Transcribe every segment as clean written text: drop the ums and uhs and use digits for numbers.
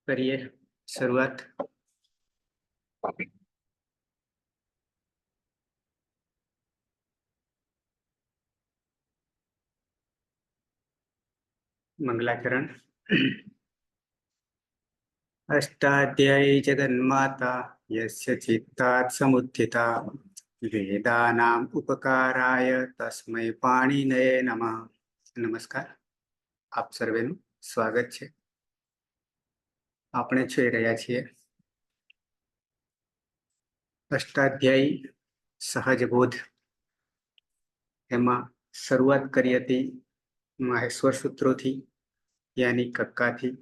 करिए शुरुआत। मंगलाचरण। अष्टाध्यायी जगन्माता यस्य चित्तात् समुत्थिता वेदानाम् उपकाराय तस्मै पाणिनये नमः। नमस्कार, आप सर्वेનું સ્વાગત છે। આપણે જોઈ રહ્યા છીએ અષ્ટાધ્યાયી સહજ બોધ। એમાં શરૂઆત કરી હતી માહેશ્વર સૂત્રોથી, યાની કક્કાથી।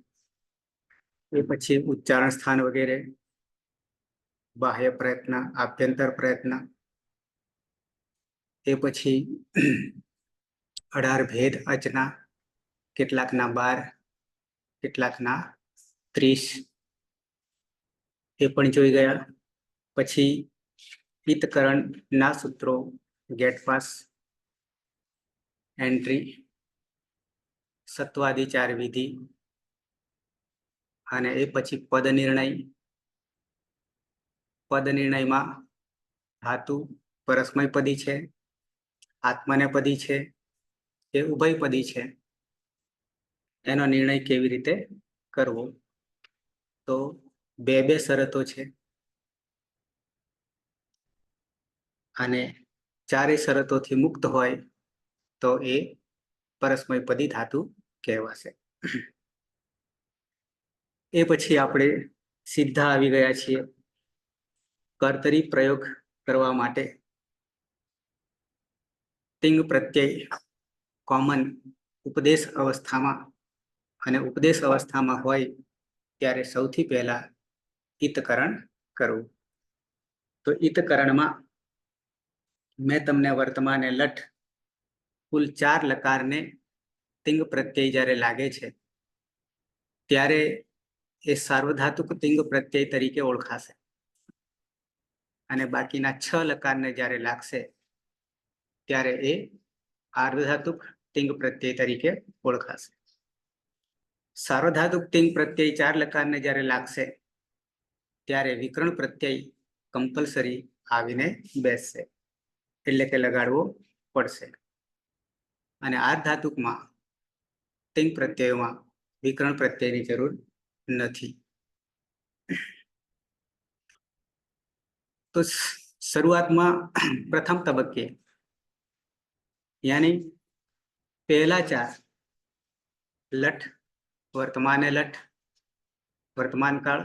એ પછી ઉચ્ચારણ સ્થાન વગેરે, બાહ્ય પ્રયત્ન, આભ્યંતર પ્રયત્ન, એ પછી 18 ભેદ અચના, કેટલાકના 12, કેટલાકના 30, એ પણ જોઈ ગયા। પછી પિત્તકરણ ના સૂત્રો, ગેટ પાસ, એન્ટ્રી, સત્વાધિચાર વિધિ, અને એ પછી પદ નિર્ણય। પદ નિર્ણયમાં ધાતુ પરસ્મયપદી છે, આત્મનેપદી છે કે ઉભયપદી છે, એનો નિર્ણય કેવી રીતે કરવો। તો બે શરતો છે અને ચારેય શરતોથી મુક્ત હોય તો એ પરસ્મયપદી ધાતુ કહેવાશે। એ પછી આપણે સીધા આવી ગયા છીએ કર્તરી પ્રયોગ કરવા માટે। તિંગ પ્રત્યય કોમન ઉપદેશ અવસ્થામાં, અને ઉપદેશ અવસ્થામાં હોય ત્યારે સૌથી પહેલા ઈતકરણ કરવું। તો ઈતકરણમાં મેં તમને વર્તમાને લઠ કુલ 4 લકારને તિંગ પ્રત્યય જ્યારે લાગે છે ત્યારે એ સાર્વધાતુક તિંગ પ્રત્યય તરીકે ઓળખાશે, અને બાકીના 6 લકારને જ્યારે લાગશે ત્યારે એ આર્ધધાતુક તિંગ પ્રત્યય તરીકે ઓળખાશે। સાર્વધાતુક તિંગ પ્રત્યય 4 લકારને જ્યારે લાગશે ત્યારે વિકરણ પ્રત્યય કમ્પલસરી આવીને બેસશે, એટલે કે લગાડવો પડશે। અને આર્ધધાતુકમાં તિંગ પ્રત્યયોમાં વિકરણ પ્રત્યયની જરૂર નથી। તો શરૂઆતમાં પ્રથમ તબક્કે યાની પહેલા 4 લઠ, વર્તમાને લઠ, વર્તમાન કાળ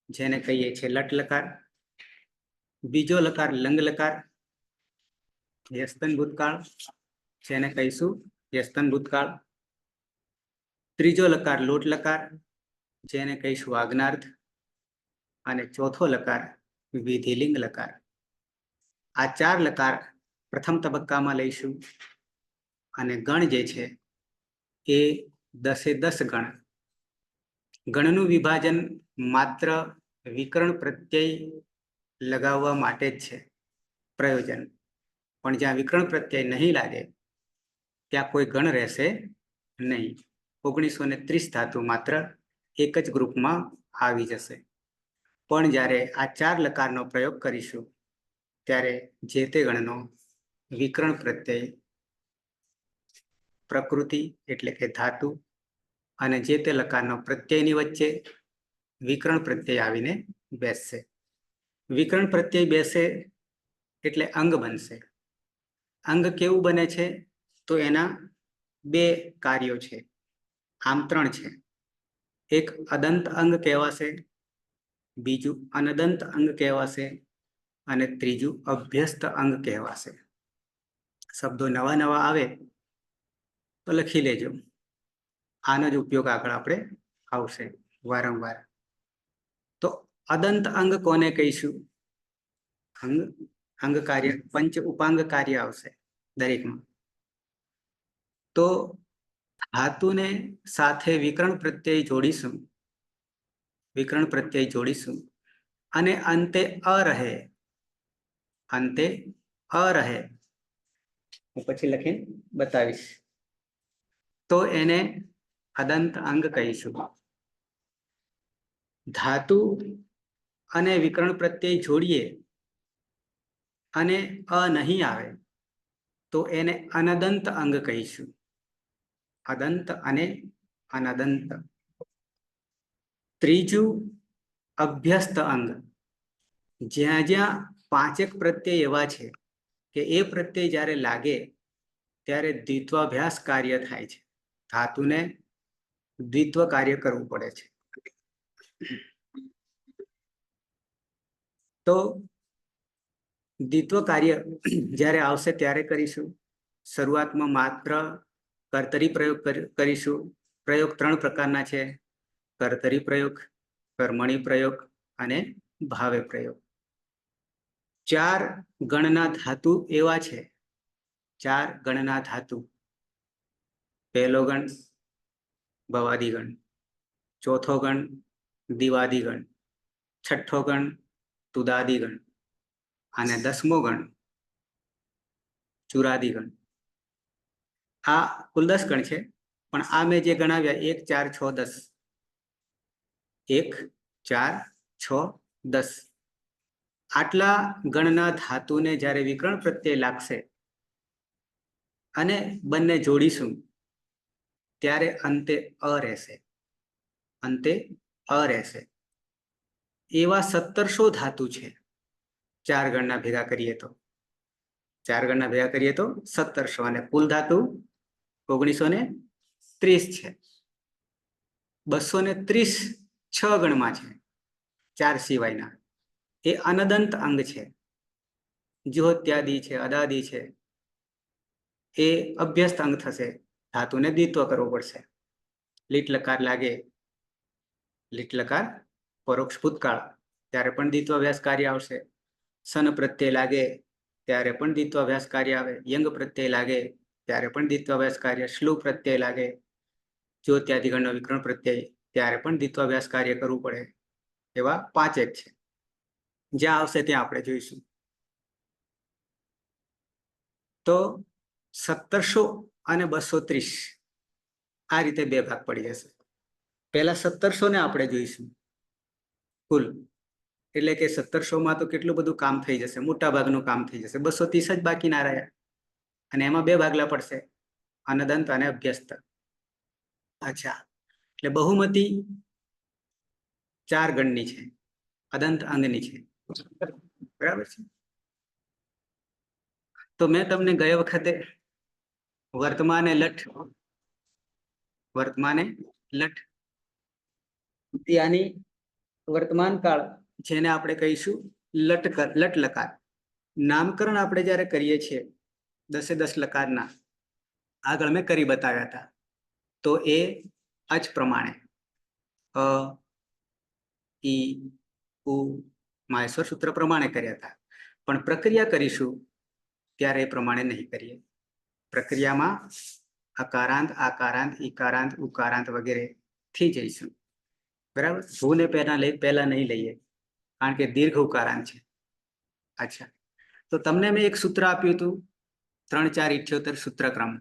જેને કહીએ છીએ લટ લકાર, બીજો લકાર લંગ લકાર, યસ્તન ભૂતકાળ જેને કહીશું યસ્તન ભૂતકાળ, ત્રીજો લકાર લોટ લકાર જેને કહીશું આજ્ઞાર્થ, અને ચોથો લકાર વિધિલિંગ લકાર। આ 4 લકાર પ્રથમ તબક્કામાં લઈશું, અને ગણ જે છે એ 10 ગણ। ગણનું વિભાજન માત્ર વિકરણ પ્રત્યય લગાવવા માટે જ છે પ્રયોજન, પણ જ્યાં વિકરણ પ્રત્યય નહીં લાગે ત્યાં કોઈ ગણ રહેશે નહીં। 1930 ધાતુ માત્ર એક જ ગ્રુપમાં આવી જશે, પણ જ્યારે આ 4 લકારનો પ્રયોગ કરીશું ત્યારે જે તે ગણનો વિકરણ પ્રત્યય પ્રકૃતિ એટલે કે ધાતુ, અને જે તે લકારનો પ્રત્યયની વચ્ચે વિકરણ પ્રત્યય આવીને બેસશે। વિકરણ પ્રત્યય બેસે એટલે અંગ બનશે। અંગ કેવું બને છે? તો એના 2 કાર્યો છે, આમ 3 છે। એક અદંત અંગ કહેવાશે, બીજું અનદંત અંગ કહેવાશે, અને ત્રીજું અભ્યસ્ત અંગ કહેવાશે। શબ્દો નવા નવા આવે તો લખી લેજો, આનો જ ઉપયોગ આગળ આપણે આવશે વારંવાર। તો અદંત અંગ કોને કહીશું? અંગ કાર્ય, પંચ ઉપાંગ કાર્ય આવશે દરેકમાં। તો ધાતુને સાથે વિકરણ પ્રત્યય જોડીશું, વિકરણ પ્રત્યય જોડીશું, અને અંતે અ રહે, અંતે અ રહે, હું પછી લખીને બતાવીશ, તો એને અદંત અંગ કહીશું। ધાતુ અને વિકર્ણ પ્રત્યય જોડીએ અને અ નહીં આવે તો એને અનદંત અંગ કહીશું. અદંત અને અનદંત. ત્રીજું અભ્યસ્ત અંગ. જ્યાં જ્યાં પાંચેક પ્રત્યય એવા છે કે એ પ્રત્યય જ્યારે લાગે ત્યારે દ્વિત્વાભ્યાસ કાર્ય થાય છે. ધાતુને દ્વિત્વ કાર્ય કરવું પડે છે. તો દ્વિત્વ કાર્ય જ્યારે આવશે ત્યારે કરીશું. શરૂઆતમાં માત્ર કર્તરી પ્રયોગ કરીશું. પ્રયોગ 3 પ્રકારના છે: કર્તરી પ્રયોગ, કર્મણી પ્રયોગ અને ભાવે પ્રયોગ. 4 ગણના ધાતુ એવા છે. 4 ગણના ધાતુ. પહેલો ગણ ભવાદિગણ, ચોથો ગણ દિવાદિગણ, છઠ્ઠો ગણ તુદાદિગણ અને 10મો ગણ ચુરાદિગણ. આ કુલ 10 ગણ છે, પણ આ મેં જે ગણાવ્યા 1, 4, 6, 10. 1, 4, 6, 10. આટલા ગણના ધાતુને જ્યારે વિકર્ણ પ્રત્યય લાગશે અને બંને જોડીશું ત્યારે અંતે અ રહેશે. અંતે અ રહેશે. એવા 1700 ધાતુ છે. 4 ગણના ભેગા કરીએ તો 4 ગણના ભેગા કરીએ તો 1700 અને કુલ ધાતુ 1930 છે. 236 ગણમાં છે. 4 સિવાયના એ અનદંત અંગ છે. જ્યોત્યાદિ છે, અદાદિ છે, એ અભ્યસ્ત અંગ થશે. ધાતુને દ્વિત્વ કરવો પડશે. લીટ લકાર લાગે, લીટ લકાર પરોક્ષ ભૂતકાળ, ત્યારે પણ દ્વિત્વાભ્યાસ કાર્ય આવશે. સન પ્રત્યય લાગે ત્યારે પણ દ્વિત્વાભ્યાસ કાર્ય આવે. યંગ પ્રત્યય લાગે ત્યારે પણ દ્વિત્વાભ્યાસ કાર્ય. શ્લુ પ્રત્યય લાગે, જ્યોત્યાદિગણનો વિકર્ણ પ્રત્યય, ત્યારે પણ દ્વિત્વાભ્યાસ કાર્ય કરવું પડે. એવા 5 છે. જ્યાં આવશે ત્યાં આપણે જોઈશું. તો 1700 અને 230 આ રીતે 2 ભાગ પડી જશે. પહેલા 1700 ને આપણે જોઈશું કુલ. એટલે કે 1700માં તો કેટલું બધું કામ થઈ જશે, મોટા ભાગનું કામ થઈ જશે. 230 જ બાકી ના રહ્યા અને એમાં 2 ભાગલા પડશે, અનદંત અને અભ્યસ્ત. અચ્છા, એટલે બહુમતી 4 ગણની છે, અદંત અંગની છે. બરાબર છે. તો મેં તમને ગયા વખતે વર્તમાને લઠ યાની વર્તમાન કાળ, જેને આપણે કહીશું લટ લકાર. નામકરણ આપણે જ્યારે કરીએ છીએ 10 લકારના, આગળ મેં કરી બતાવ્યા હતા. તો એ આ જ પ્રમાણે અ, ઈ, ઉ, માહેશ્વર સૂત્ર પ્રમાણે કર્યા હતા. પણ પ્રક્રિયા કરીશું ત્યારે એ પ્રમાણે નહીં કરીએ. પ્રક્રિયામાં અકારાંત, આકારાંત, ઈકારાંત, ઉકારાંત વગેરે થી જઈશું. બરાબર. ભૂને પહેલા નહીં લઈએ, કારણ કે દીર્ઘ ઉકારાંત છે. અચ્છા, તો તમને મેં એક સૂત્ર આપ્યું હતું 3, 4, 78 સૂત્રક્રમ.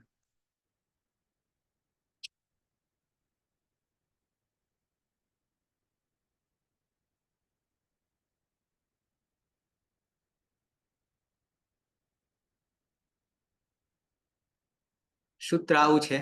સૂત્ર આવું છે: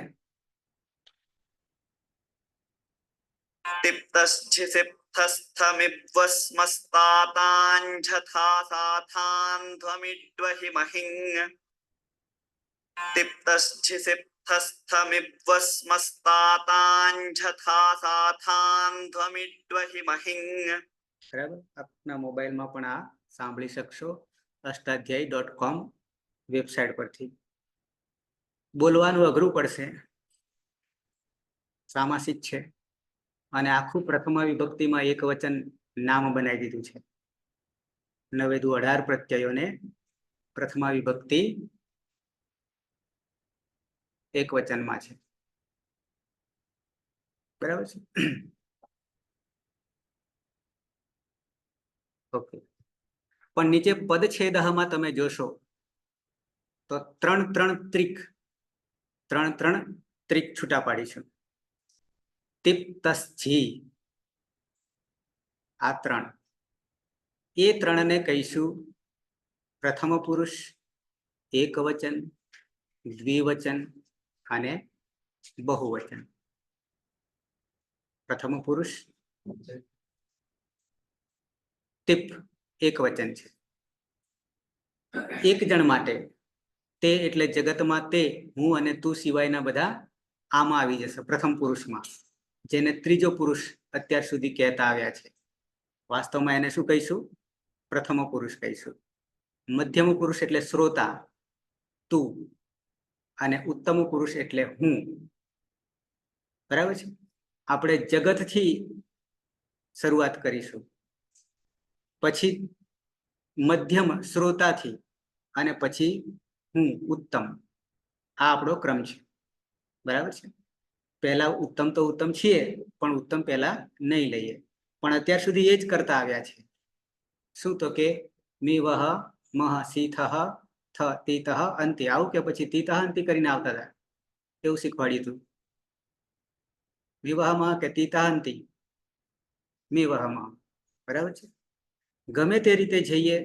બરાબર. આપના મોબાઈલમાં પણ આ સાંભળી શકશો અષ્ટાધ્યાયી.com વેબસાઇટ પરથી. બોલવાનું અઘરું પડશે, સામાસિક છે અને આખું પ્રથમા વિભક્તિમાં એક વચન નામ બનાવી દીધું છે. 9 દુ 18 પ્રત્યયોને પ્રથમા વિભક્તિ એક વચનમાં છે. બરાબર છે. ઓકે. પણ નીચે પદછેદમાં તમે જોશો તો 3 ત્રિક છૂટા પાડીશું. તિપ્તસ્જી, આ ત્રણ, એ ત્રણને કહીશું પ્રથમ પુરુષ, એકવચન, દ્વિવચન અને બહુવચન. પ્રથમ પુરુષ ટીપ એકવચન છે. એક જણ માટે તે એટલે જગતમાં તે, હું અને તું સિવાયના બધા આમાં આવી જશે પ્રથમ પુરુષમાં, જેને ત્રીજો પુરુષ અત્યાર સુધી કહેતા આવ્યા છે. વાસ્તવમાં એને શું કહીશું? પ્રથમ પુરુષ કહીશું. મધ્યમ પુરુષ એટલે શ્રોતા, તું, અને ઉત્તમ પુરુષ એટલે હું. બરાબર છે. આપણે જગતથી શરૂઆત કરીશું, પછી મધ્યમ શ્રોતાથી, અને પછી હું ઉત્તમ. આ આપણો ક્રમ છે. બરાબર છે. પહેલા ઉત્તમ તો ઉત્તમ છીએ, પણ ઉત્તમ પહેલા નહીં લઈએ. પણ અત્યાર સુધી એ જ કરતા આવ્યા છે. શું? તો કે મી વહ મહ સીથ થ તીત અંતિ, આવું કે પછી તીત અંતિ કરીને આવતા હતા. એવું શીખવાડ્યું હતું. વિવાહમાં કે તીતાંતિ, વિવાહમાં. બરાબર છે. ગમે તે રીતે જઈએ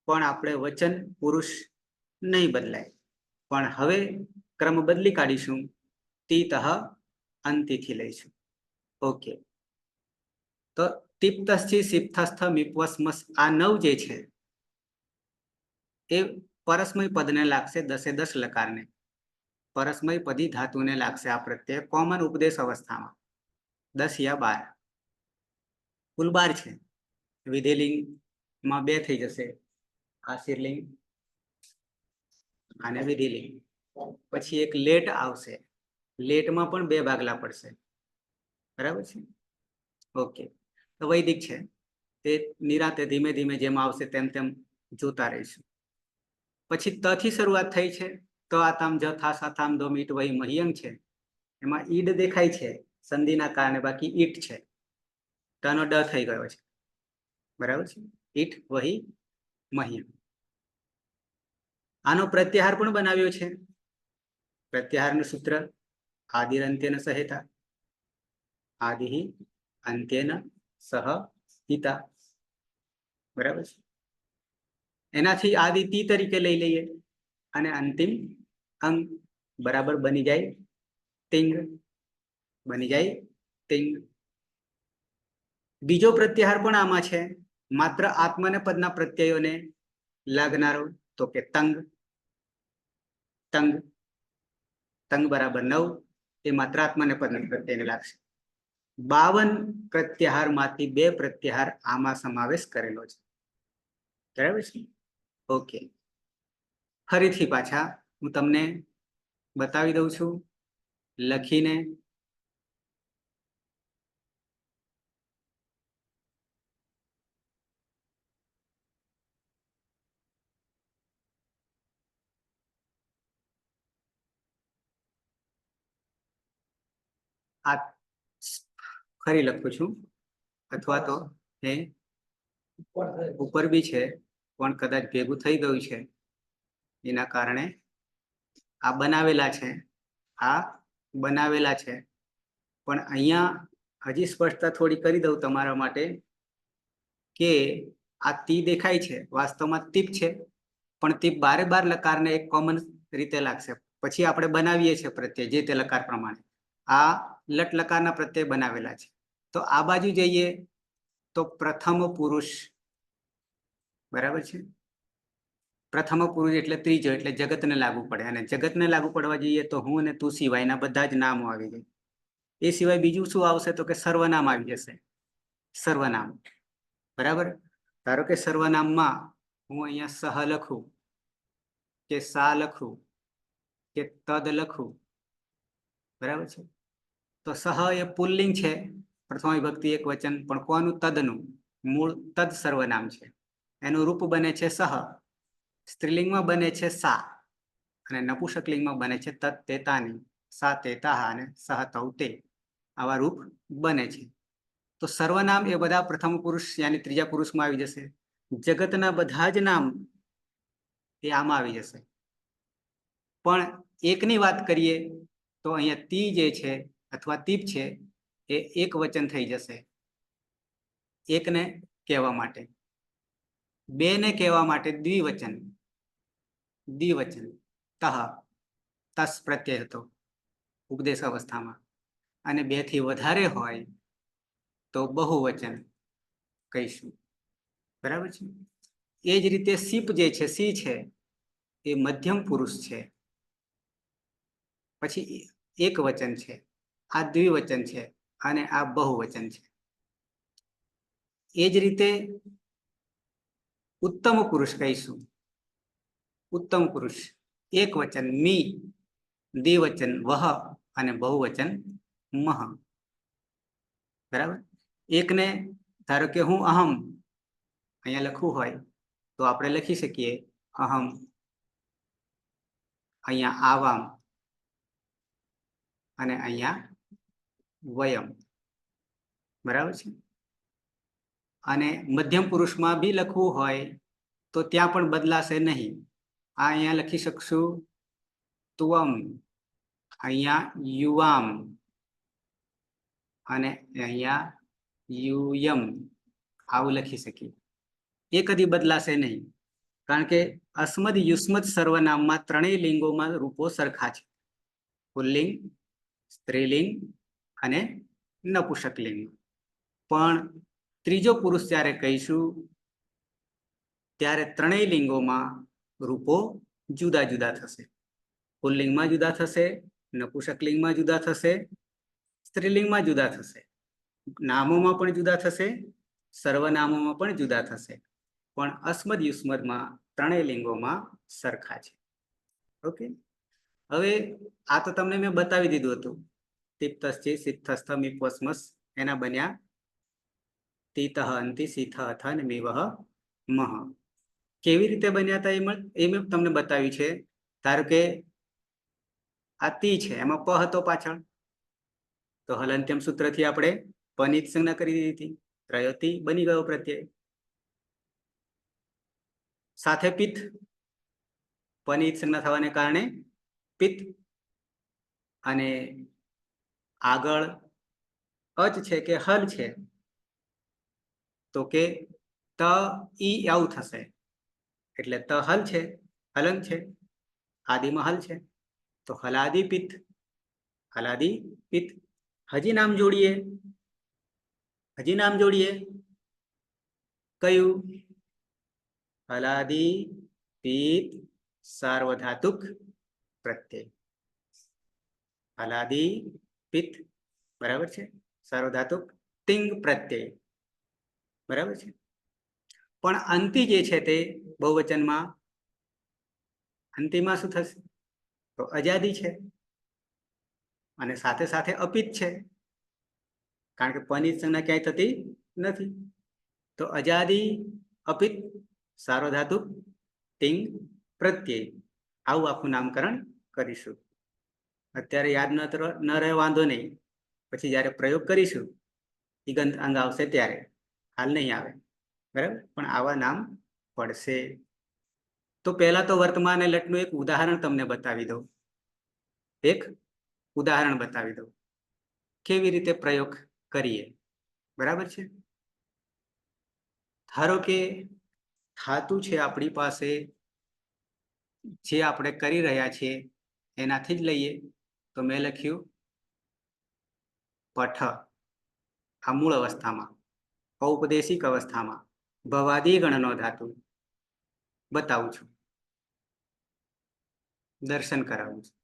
પણ આપણે વચન પુરુષ નહીં બદલાય. પણ હવે ક્રમ બદલી કાઢીશું, તીત અંતિથી લઈશું. ઓકે. તો તિપ્તસ્થી સિપ્તસ્થ મિપવસ્મસ, આ 9 જે છે એ પરસ્મય પદને લાગશે, 10 લકારને. પરસ્મય પદી ધાતુને લાગશે આ પ્રત્યય કોમન ઉપદેશ અવસ્થામાં. 10 યા 12, કુલ 12 છે. વિધિલિંગમાં 2 થઈ જશે, આશીર્લિંગ અને વિધિલિંગ. પછી એક લેટ આવશે, લેટમાં પણ 2 ભાગલા પડશે. બરાબર છે. ઓકે. તો વૈદિક છે, તે નિરાતે ધીમે ધીમે જેમ આવશે તેમ તેમ જોતા રહીશું. પછી ત થી શરૂઆત થઈ છે, તો આતામ જથા સાતામ દો મીટ વહી મહિયંગ છે. એમાં ઈડ દેખાય છે સંધિના કારણે, બાકી ઈટ છે. તનો ડ થઈ ગયો છે. બરાબર છે. ઈટ વહી મહિયંગ. આનો પ્રત્યાહાર પણ બનાવ્યો છે. પ્રત્યાહારનું સૂત્ર આદિરંત્યેન સહેતા, આદિ અંત્યેન સહ હિતા. બરાબર છે. એનાથી આદિ તી તરીકે લઈ લઈએ અને અંતિમ અંગ બરાબર બની જાય તિંગ, બની જાય તિંગ. બીજો પ્રત્યાહાર પણ આમાં છે, માત્ર આત્મને પદના પ્રત્યયોને લાગનારો, તો કે તંગ. તંગ, તંગ બરાબર 9, એ માત્ર આત્મને પદના પ્રત્યયને લાગશે. 52 પ્રત્યાહારમાંથી 2 પ્રત્યાહાર આમાં સમાવેશ કરેલો છે. બરાબર છે. ઓકે. ફરીથી પાછા હું તમને બતાવી દઉં છું લખીને. આ ફરી લખું છું, અથવા તો એ ઉપર બી છે પણ કદાચ ભેગું થઈ ગયું છે, એના કારણે આ બનાવેલા છે, આ બનાવેલા છે. પણ અહીંયા હજી સ્પષ્ટતા થોડી કરી દઉં તમારા માટે, કે આ તી દેખાય છે, વાસ્તવમાં તીપ છે, પણ તીપ 12 લકારને એક કોમન રીતે લાગશે. પછી આપણે બનાવીએ છીએ પ્રત્યય જે તે લકાર પ્રમાણે. આ લટ લકારના પ્રત્યય બનાવેલા છે. તો આ બાજુ જઈએ તો પ્રથમ પુરુષ. બરાબર છે. પ્રથમ પુરુષ એટલે ત્રીજો, એટલે જગતને લાગુ પડે. અને જગતને લાગુ પડવા જઈએ તો હું અને તું સિવાયના બધા જ નામો આવી જાય. એ સિવાય બીજું શું આવશે? તો કે સર્વનામ આવી જશે. સર્વનામ. બરાબર. ધારો કે સર્વનામમાં હું અહીંયા સહ લખું, કે સા લખું, કે તદ લખું. બરાબર છે. તો સહ એ પુલ્લિંગ છે, પ્રથમ વિભક્તિ એક વચન, પણ કોનું? તદનું. મૂળ તદ સર્વનામ છે. એનું રૂપ બને છે સહ. સ્ત્રીલિંગમાં બને છે સા, અને નપુંસકલિંગમાં બને છે તદ તે તાની. સા તે તાહ અને સહ તૌ તે. આવા રૂપ બને છે. તો સર્વનામ એ બધા પ્રથમ પુરુષ યાની ત્રીજા પુરુષમાં આવી જશે. જગતના બધા જ નામ એ આમાં આવી જશે. પણ એકની વાત કરીએ તો અહીંયા તી જે છે અથવા તીપ છે એ એક વચન થઈ જશે. એકને કહેવા માટે, બે ને કહેવા માટે દ્વિવચન, દ્વિવચન તહ, તસ પ્રત્યય હતો ઉપદેશ અવસ્થામાં, અને બે થી વધારે હોય તો બહુવચન કહીશું. બરાબર છે. એ જ રીતે સીપ જે છે, સી છે એ મધ્યમ પુરુષ છે, પછી એક વચન છે, આ દ્વિવચન છે અને આ બહુવચન છે. એ જ રીતે ઉત્તમ પુરુષ કહીશું. ઉત્તમ પુરુષ એક વચન મી, દ્વિવચન વહ અને બહુવચન મહ. બરાબર. એકને ધારો કે હું અહમ અહીંયા લખવું હોય તો આપણે લખી શકીએ અહમ, અહીંયા આવામ અને અહીંયા વયમ. બરાબર છે. અને મધ્યમ પુરુષમાં બી લખવું હોય તો ત્યાં પણ બદલાશે નહીં. આ અહીંયા લખી શકશું તુવમ, અહીંયા યુવામ અને અહીંયા યુયમ, આવું લખી શકીએ. એ કદી બદલાશે નહીં, કારણ કે અસ્મદ યુસ્મદ સર્વનામમાં ત્રણેય લિંગોમાં રૂપો સરખા છે. પુલ્લિંગ, સ્ત્રીલિંગ અને નપુંસકલિંગ. પણ ત્રીજો પુરુષ જ્યારે કહીશું ત્યારે ત્રણેય લિંગોમાં રૂપો જુદા જુદા થશે. પુલ્લિંગમાં જુદા થશે, નપુંસકલિંગમાં જુદા થશે, સ્ત્રીલિંગમાં જુદા થશે, નામોમાં પણ જુદા થશે, સર્વનામોમાં પણ જુદા થશે. પણ અસ્મદ યુસ્મદમાં ત્રણેય લિંગોમાં સરખા છે. ઓકે. હવે આ તો તમને મેં બતાવી દીધું હતું. તિપ્તશ્ચિ સિત્થસ્થ મીપસ્મસ એના બન્યા તિતઃ અંતિ સિથ અથ અને મેવહ મહ. કેવી રીતે બન્યા હતા એ મેં તમને બતાવ્યું છે. ધારો કે આ તી છે, એમાં પ હતો પાછળ, તો હલંત્યમ સૂત્રથી આપણે પની સંજ્ઞા કરી દીધી હતી. ત્રયોતી બની ગયો પ્રત્યય. સાથે પિત્ત, પની સંજ્ઞા થવાને કારણે પિત્ત, અને આગળ અચ છે કે હલ છે તો કે ત ઈ આવું થશે, એટલે ત હલ છે, હલન છે, આદિમાં હલ છે તો હલાદી પિત્ત, હલાદી પિત્ત. હજી નામ જોડીએ, હજી નામ જોડીએ કયું? હલાદી પિત્ત સાર્વધાતુક પ્રત્યય. હલાદી પિત્ત, બરાબર છે, સાર્વધાતુક તિંગ પ્રત્યય. બરાબર છે. પણ અંતિ જે છે તે બહુવચનમાં, અંતિમાં શું થશે? તો અજાદી છે, અને સાથે સાથે અપિત છે, કારણ કે પની સંજ્ઞા ક્યાંય થતી નથી. તો અજાદી અપિત સાર્વધાતુક તિંગ પ્રત્યય, આવું આખું નામકરણ કરીશું. અત્યારે યાદ ન રહે વાંધો નહીં, પછી જ્યારે પ્રયોગ કરીશું ઈગંત અંગ આવશે ત્યારે, હાલ નહીં આવે. બરાબર. પણ આવા નામ પડશે. તો પહેલા તો વર્તમાન લટનું એક ઉદાહરણ તમને બતાવી દઉં. એક ઉદાહરણ બતાવી દઉં કેવી રીતે પ્રયોગ કરીએ. બરાબર છે. ધારો કે ખાતું છે આપણી પાસે, જે આપણે કરી રહ્યા છીએ એનાથી જ લઈએ. તો મેં લખ્યું પઠ, આ મૂળ અવસ્થામાં. ઔપદેશિક અવસ્થામાં ભવાદી ગણનો ધાતુ. બતાવું છું, દર્શન કરાવું છું.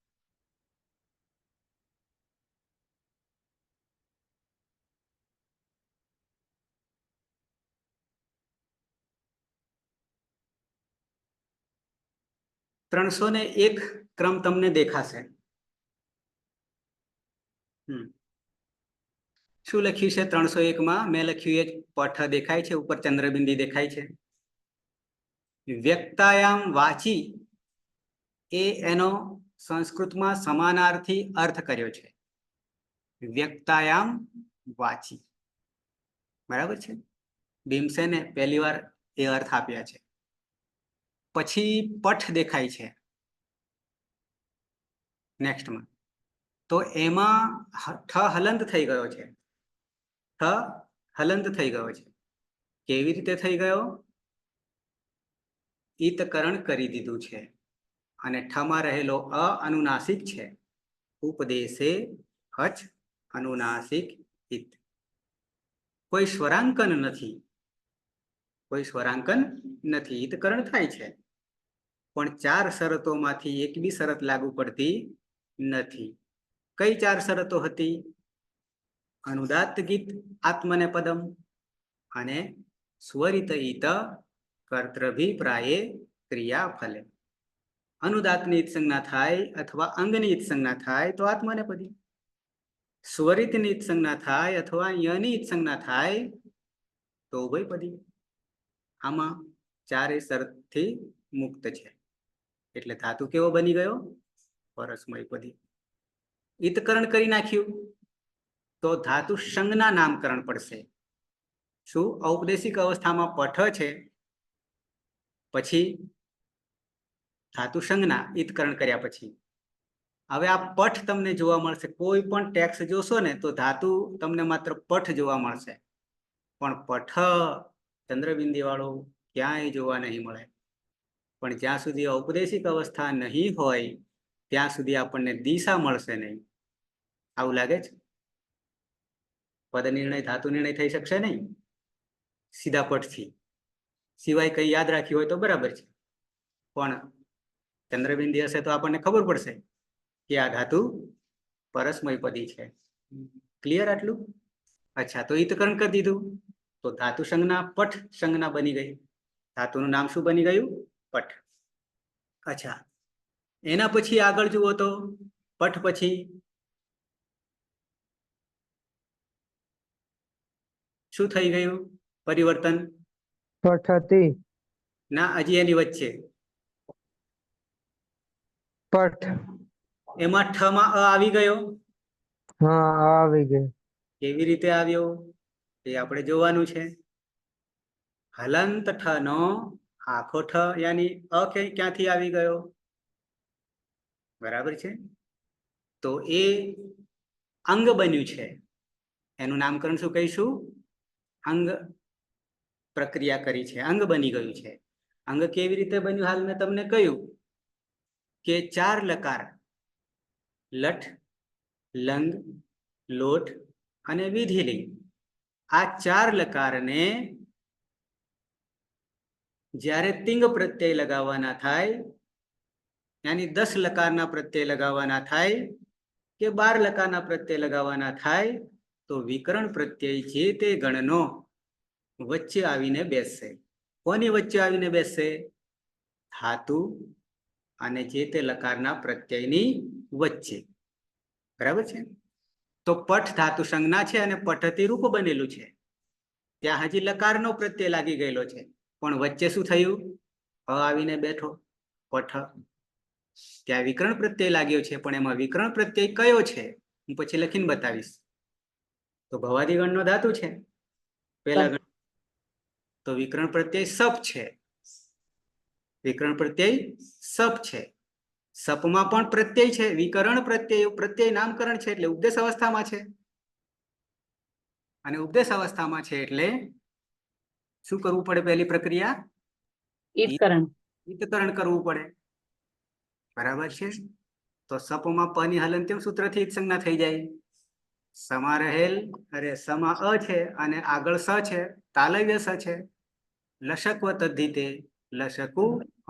ત્રણસો ને એક ક્રમ તમને દેખાશે. શું લખ્યું છે 301 માં? મેં લખ્યું એ પઠ દેખાય છે, ઉપર ચંદ્રબિંદી દેખાય છે. વ્યક્તાયામ વાચી એ એનો સંસ્કૃતમાં સમાનાર્થી અર્થ કર્યો છે. વ્યક્તાયામ વાચી. બરાબર છે. ભીમસેને પહેલી વાર એ અર્થ આપ્યા છે. પછી પઠ દેખાય છે નેક્સ્ટમાં, તો એમાં ઠ હલંત થઈ ગયો છે. ઠ હલંત થઈ ગયો છે. કેવી રીતે થઈ ગયો? ઈતકરણ કરી દીધું છે અને ઠમાં રહેલો અ અનુનાસિક છે. ઉપદેશે અચ અનુનાસિક ઈત. કોઈ સ્વરાંકન નથી, કોઈ સ્વરાંકન નથી. ઈતકરણ થાય છે પણ 4 શરતોમાંથી એક બી શરત લાગુ પડતી નથી. કઈ 4 શરતો હતી? અનુદાત્ત ગીત આત્મનેપદમ અને સ્વરિત ઈત કર્તૃભિપ્રાયે ક્રિયાફલે. અનુદાત્તની ઈત્સંજ્ઞા થાય અથવા અંગની ઈત્સંજ્ઞા થાય તો આત્મનેપદી. સ્વરિતની ઈત્સંજ્ઞા થાય અથવા યની ઈત્સંજ્ઞા થાય તો ઉભયપદી. આમાં 4 શરતથી મુક્ત છે. એટલે ધાતુ કેવો બની ગયો? પરસ્મયપદી. ઈતકરણ કરી નાખ્યું તો ધાતુ સંજ્ઞા નામકરણ પડશે. શું? ઔપદેશિક અવસ્થામાં પઠ છે, પછી ધાતુ સંજ્ઞા ઈતકરણ કર્યા પછી. હવે આ પઠ તમને જોવા મળશે. કોઈ પણ ટેક્સ જોશો ને તો ધાતુ તમને માત્ર પઠ જોવા મળશે, પણ પઠ ચંદ્રબિંદી વાળો ક્યાંય જોવા નહીં મળે. પણ જ્યાં સુધી ઔપદેશિક અવસ્થા નહીં હોય ત્યાં સુધી આપણને દિશા મળશે નહીં. આવું લાગે છે? પદ નિર્ણય ધાતુ નિર્ણય થઈ શકશે નહીં સીધા પઠથી, સિવાય કઈ યાદ રાખ્યું હોય તો બરાબર છે. પણ ચંદ્રબિંદી હશે તો આપણને ખબર પડશે કે આ ધાતુ પરસ્મયપદી છે. ક્લિયર આટલું? અચ્છા, તો ઈતકરણ કરી દીધું તો ધાતુ સંજ્ઞા પઠ સંજ્ઞા બની ગઈ. ધાતુનું નામ શું બની ગયું? પઠ. અચ્છા, એના પછી આગળ જુઓ તો પઠ પછી શું થઈ ગયું પરિવર્તન? પઠતી. ના, હજી એની વચ્ચે પઠ. એમાં ઠ માં અ આવી ગયો. હા, આવી ગયો. કેવી રીતે આવ્યો એ આપણે જોવાનું છે. હલંત ઠ નો આખો ઠ યાની અ ક્યાંથી આવી ગયો? બરાબર છે. તો એ અંગ બન્યું છે. એનું નામકરણ શું કહીશું? અંગ પ્રક્રિયા કરી છે, અંગ બની ગયું છે. અંગ કેવી રીતે બન્યું? હાલ મેં તમને કહ્યું કે 4 લકાર લઠ, લંગ, લોટ અને વિધિલિંગ, આ 4 લકારને જ્યારે તિંગ પ્રત્યય લગાવવાના થાય, યાની 10 લકારના પ્રત્યય લગાવવાના થાય કે 12 લકારના પ્રત્યય લગાવવાના થાય તો વિકરણ પ્રત્યય જે તે ગણનો વચ્ચે આવીને બેસશે. કોની વચ્ચે આવીને બેસશે? ધાતુ અને જે તે લકારના પ્રત્યયની વચ્ચે. બરાબર છે. તો પઠ ધાતુ સંજ્ઞા છે અને પઠથી રૂપ બનેલું છે. ત્યાં હજી લકારનો પ્રત્યય લાગી ગયેલો છે, પણ વચ્ચે શું થયું? અ આવીને બેઠો, પઠ. ત્યાં વિકરણ પ્રત્યય લાગ્યો છે, પણ એમાં વિકરણ પ્રત્યય કયો છે હું પછી લખીને બતાવીશ. તો ભવાદી ગણનો ધાતુ છે પહેલા ગણ, તો વિકરણ પ્રત્યય સપ છે. વિકરણ પ્રત્યય સપ છે. સપમાં પણ પ્રત્યય છે. વિકરણ પ્રત્યય નામકરણ છે એટલે ઉપદેશ અવસ્થામાં છે. અને ઉપદેશ અવસ્થામાં છે એટલે શું કરવું પડે? પહેલી પ્રક્રિયા ઈતકરણ કરવું પડે. બરાબર છે. તો સપમાં પ ની હલંત્યમ સૂત્રથી ઈત્સંજ્ઞા થઈ જાય. સમા રહેલ, અરે સમા અ છે અને આગળ સ છે, તાલવ્ય સ છે. લશકવ તદ્ધિતે, લશકુ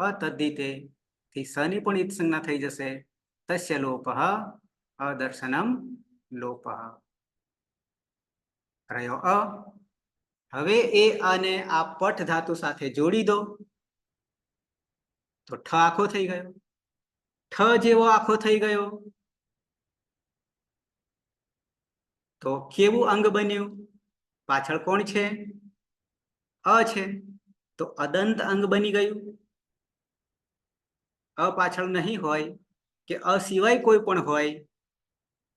અતદ્ધિતે થી સ ની પણ ઈત્સંજ્ઞા થઈ જશે. તસ્ય લોપઃ અદર્શનમ લોપઃ. રહ્યો અ. હવે એ અને આ પઠ ધાતુ સાથે જોડી દો તો ઠ આખો થઈ ગયો. ઠ જેવો આખો થઈ ગયો તો કેવું અંગ બન્યું? પાછળ કોણ છે? અ છે. તો અદંત અંગ બની ગયું. અ પાછળ નહીં હોય કે અ સિવાય કોઈ પણ હોય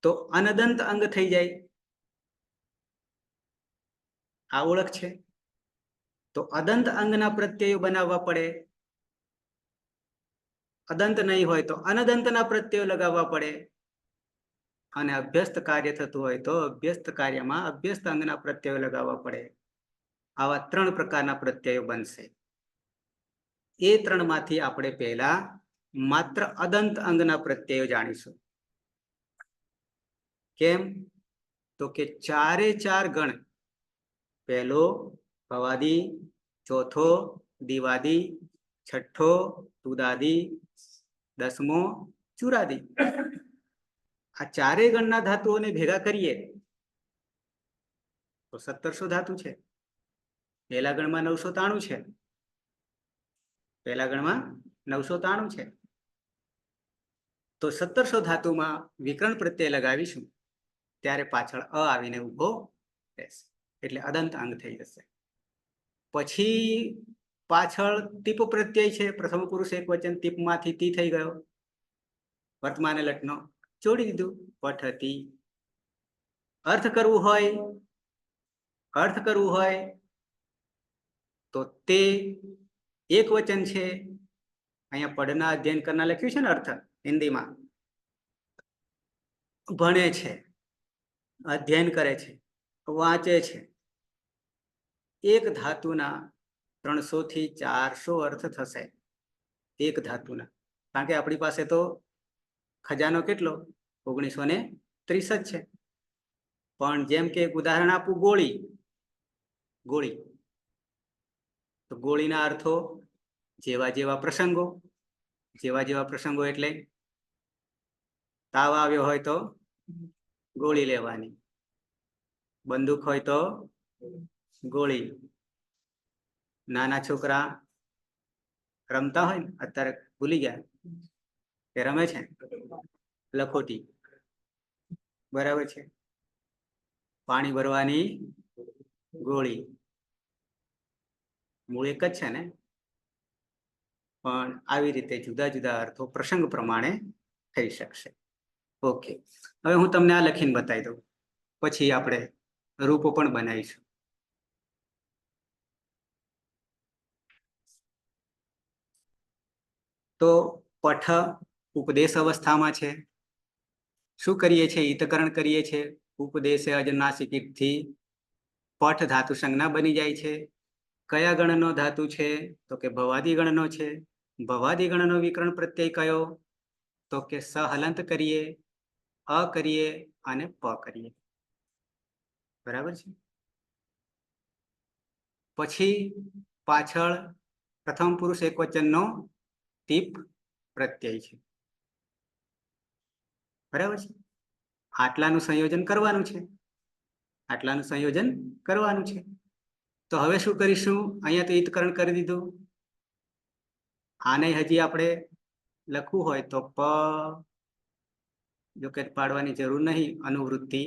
તો અનદંત અંગ થઈ જાય. આ ઓળખ છે. તો અદંત અંગના પ્રત્યયો બનાવવા પડે. અદંત નહીં હોય તો અનદંતના પ્રત્યયો લગાવવા પડે. અને અભ્યસ્ત કાર્ય થતું હોય તો અભ્યસ્ત કાર્યમાં અભ્યસ્ત અંગના પ્રત્યયો લગાવવા પડે. આવા 3 પ્રકારના પ્રત્યયો બનશે. એ 3 માંથી આપણે પહેલા માત્ર અદંત અંગના પ્રત્યયો જાણીશું. કેમ? તો કે 4 ગણ, પહેલો ભવાદી, ચોથો દિવાદી, છઠ્ઠો તુદાદી, 10મો ચુરાદી. આ 4 ગણના ધાતુઓને ભેગા કરીએ તો 1700 ધાતુ છે. પહેલા ગણમાં 993 છે. પહેલા ગણમાં 993 છે. તો 1700 ધાતુમાં વિકર્ણ પ્રત્યય લગાવીશું ત્યારે પાછળ અ આવીને ઊભો રહેશે, એટલે અદંત અંગ થઈ જશે. પછી પાછળ ટીપ પ્રત્યય છે. પ્રથમ પુરુષ એકવચન ટીપમાંથી તી થઈ ગયો, વર્તમાન લટનો જોડી દીધું, પઠતી. અર્થ કરવું હોય તો તે એક વચન છે. અહીંયા પડના અધ્યયન કરનાર લખ્યું છે ને, અર્થ હિન્દીમાં. ભણે છે, અધ્યયન કરે છે, વાંચે છે. એક ધાતુના 300 થી 400 અર્થ થશે, એક ધાતુના. કારણ કે આપણી પાસે તો ખજાનો કેટલો 1930 જ છે. પણ જેમ કે એક ઉદાહરણ આપું, ગોળી. તો ગોળીના અર્થો જેવા જેવા પ્રસંગો એટલે તાવ આવ્યો હોય તો ગોળી લેવાની, બંદૂક હોય તો ગોળી. નાના છોકરા રમતા હોય ને, અત્યારે ભૂલી ગયા કે રમે છે લખોટી, બરાબર છે. પાણી ભરવાની ગોળી, મૂળ એક જ છે ને, પણ આવી રીતે જુદા જુદા અર્થો પ્રસંગ પ્રમાણે થઈ શકશે. ઓકે, હવે હું તમને આ લખીને બતાવી દઉં, પછી આપણે રૂપો પણ બનાવીશું. તો પઠ ઉપદેશ અવસ્થામાં છે. શું કરીએ છીએ? હિતકરણ કરીએ છીએ. ઉપદેશે અજનાસિકથી પઠ ધાતુ સંજ્ઞા બની જાય છે. કયા ગણનો ધાતુ છે? તો કે ભવાદી ગણનો છે. ભવાદી ગણનો વિકર્ણ પ્રત્યય કયો? તો કે સ હલંત કરીએ, અ કરીએ અને પ કરીએ, બરાબર છે. પછી પાછળ પ્રથમ પુરુષ એકવચનનો ટીપ પ્રત્યય છે, બરાબર છે. આટલાનું સંયોજન કરવાનું છે. તો હવે શું કરીશું? અહીંયા તો હિતકરણ કરી દીધું. આને હજી આપણે લખવું હોય તો પ, જો કે પાડવાની જરૂર નહીં, અનુવૃત્તિ,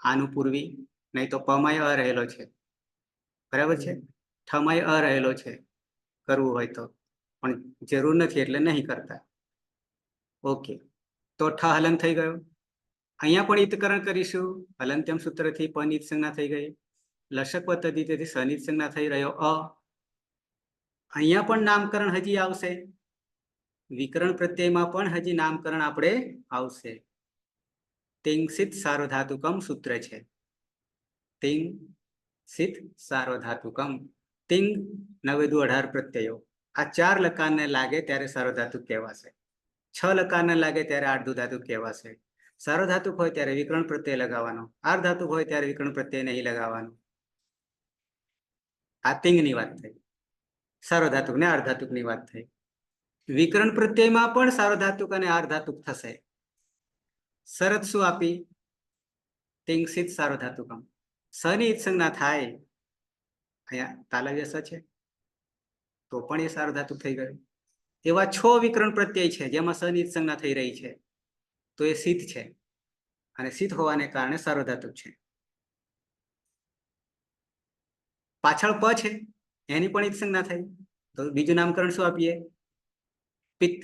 આનુપૂર્વી, નહીં તો પમાય અ રહેલો છે, બરાબર છે. ઠમાય અ રહેલો છે, કરવું હોય તો, પણ જરૂર નથી એટલે નહીં કરતા. ઓકે, તો ઠ હલન થઈ ગયો. અહીંયા પણ હિતકરણ કરીશું. હલંત્યમ સૂત્રથી પનિત સંજ્ઞા થઈ ગઈ. લશક પદ્ધતિથી સનિત સંજ્ઞા થઈ રહ્યો અ. અહીંયા પણ નામકરણ હજી આવશે. વિકરણ પ્રત્યયમાં પણ હજી નામકરણ આપણે આવશે. તિંગ સિત સાર્વધાતુકમ સૂત્ર છે. તિંગ સિત સાર્વધાતુકમ. તિંગ 9 દુ 18 પ્રત્યયો. આ 4 લકારને લાગે ત્યારે સાર્વધાતુક કહેવાશે. 6 લકારને લાગે ત્યારે આર્ધુ ધાતુ કહેવાશે. સાર્વધાતુક હોય ત્યારે વિકરણ પ્રત્યય લગાવવાનો, આર્ધધાતુક હોય ત્યારે વિકરણ પ્રત્યય નહીં લગાવવાનો. આ તિંગની વાત થઈ. સાર્વધાતુક ને આર્ધધાતુકની વાત થઈ. વિકરણ પ્રત્યયમાં પણ સાર્વધાતુક અને આર્ધધાતુક થશે. શરત શું આપી? તિંગસિત સાર્વધાતુકમ. સની સંજ્ઞા થાય, અહીંયા તાલવ્ય સ છે તો પણ એ સાર્વધાતુક થઈ ગયું. એવા 6 વિકરણ પ્રત્યય છે જેમાં સની સંજ્ઞા થઈ રહી છે, તો એ સિત છે, અને સિત હોવાને કારણે સાર્વધાતુક છે. પાછળ પ છે, એની પણ સંજ્ઞા થઈ, તો બીજું નામકરણ શું આપીએ? પિત્ત,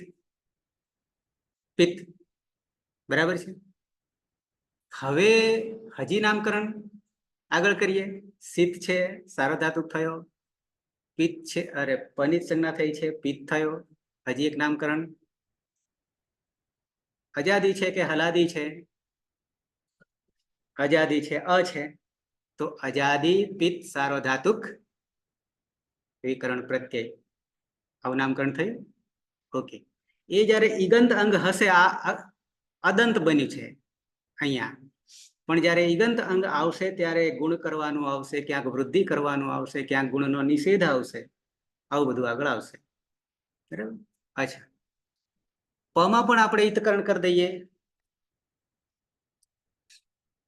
બરાબર છે. હવે હજી નામકરણ આગળ કરીએ. સિત છે, સાર્વધાતુક થયો. પિત્ત છે, પનિત સંજ્ઞા થઈ છે, પિત્ત થયો. હજી એક નામકરણ અજાદી છે કે હલાદી છે? અજાદી છે, અ છે. તો અજાદી પિત્ત સાર્વધાતુક વિકરણ પ્રત્યય આવું નામકરણ થયું. ઓકે, એ જ્યારે ઈગંત અંગ હશે, આ અદંત બન્યું છે અહીંયા, પણ જ્યારે ઈગંત અંગ આવશે ત્યારે ગુણ કરવાનું આવશે, ક્યાંક વૃદ્ધિ કરવાનું આવશે, ક્યાંક ગુણનો નિષેધ આવશે, આવું બધું આગળ આવશે. બરાબર. અચ્છા, પમાં પણ આપણે ઈતકરણ કરી દઈએ.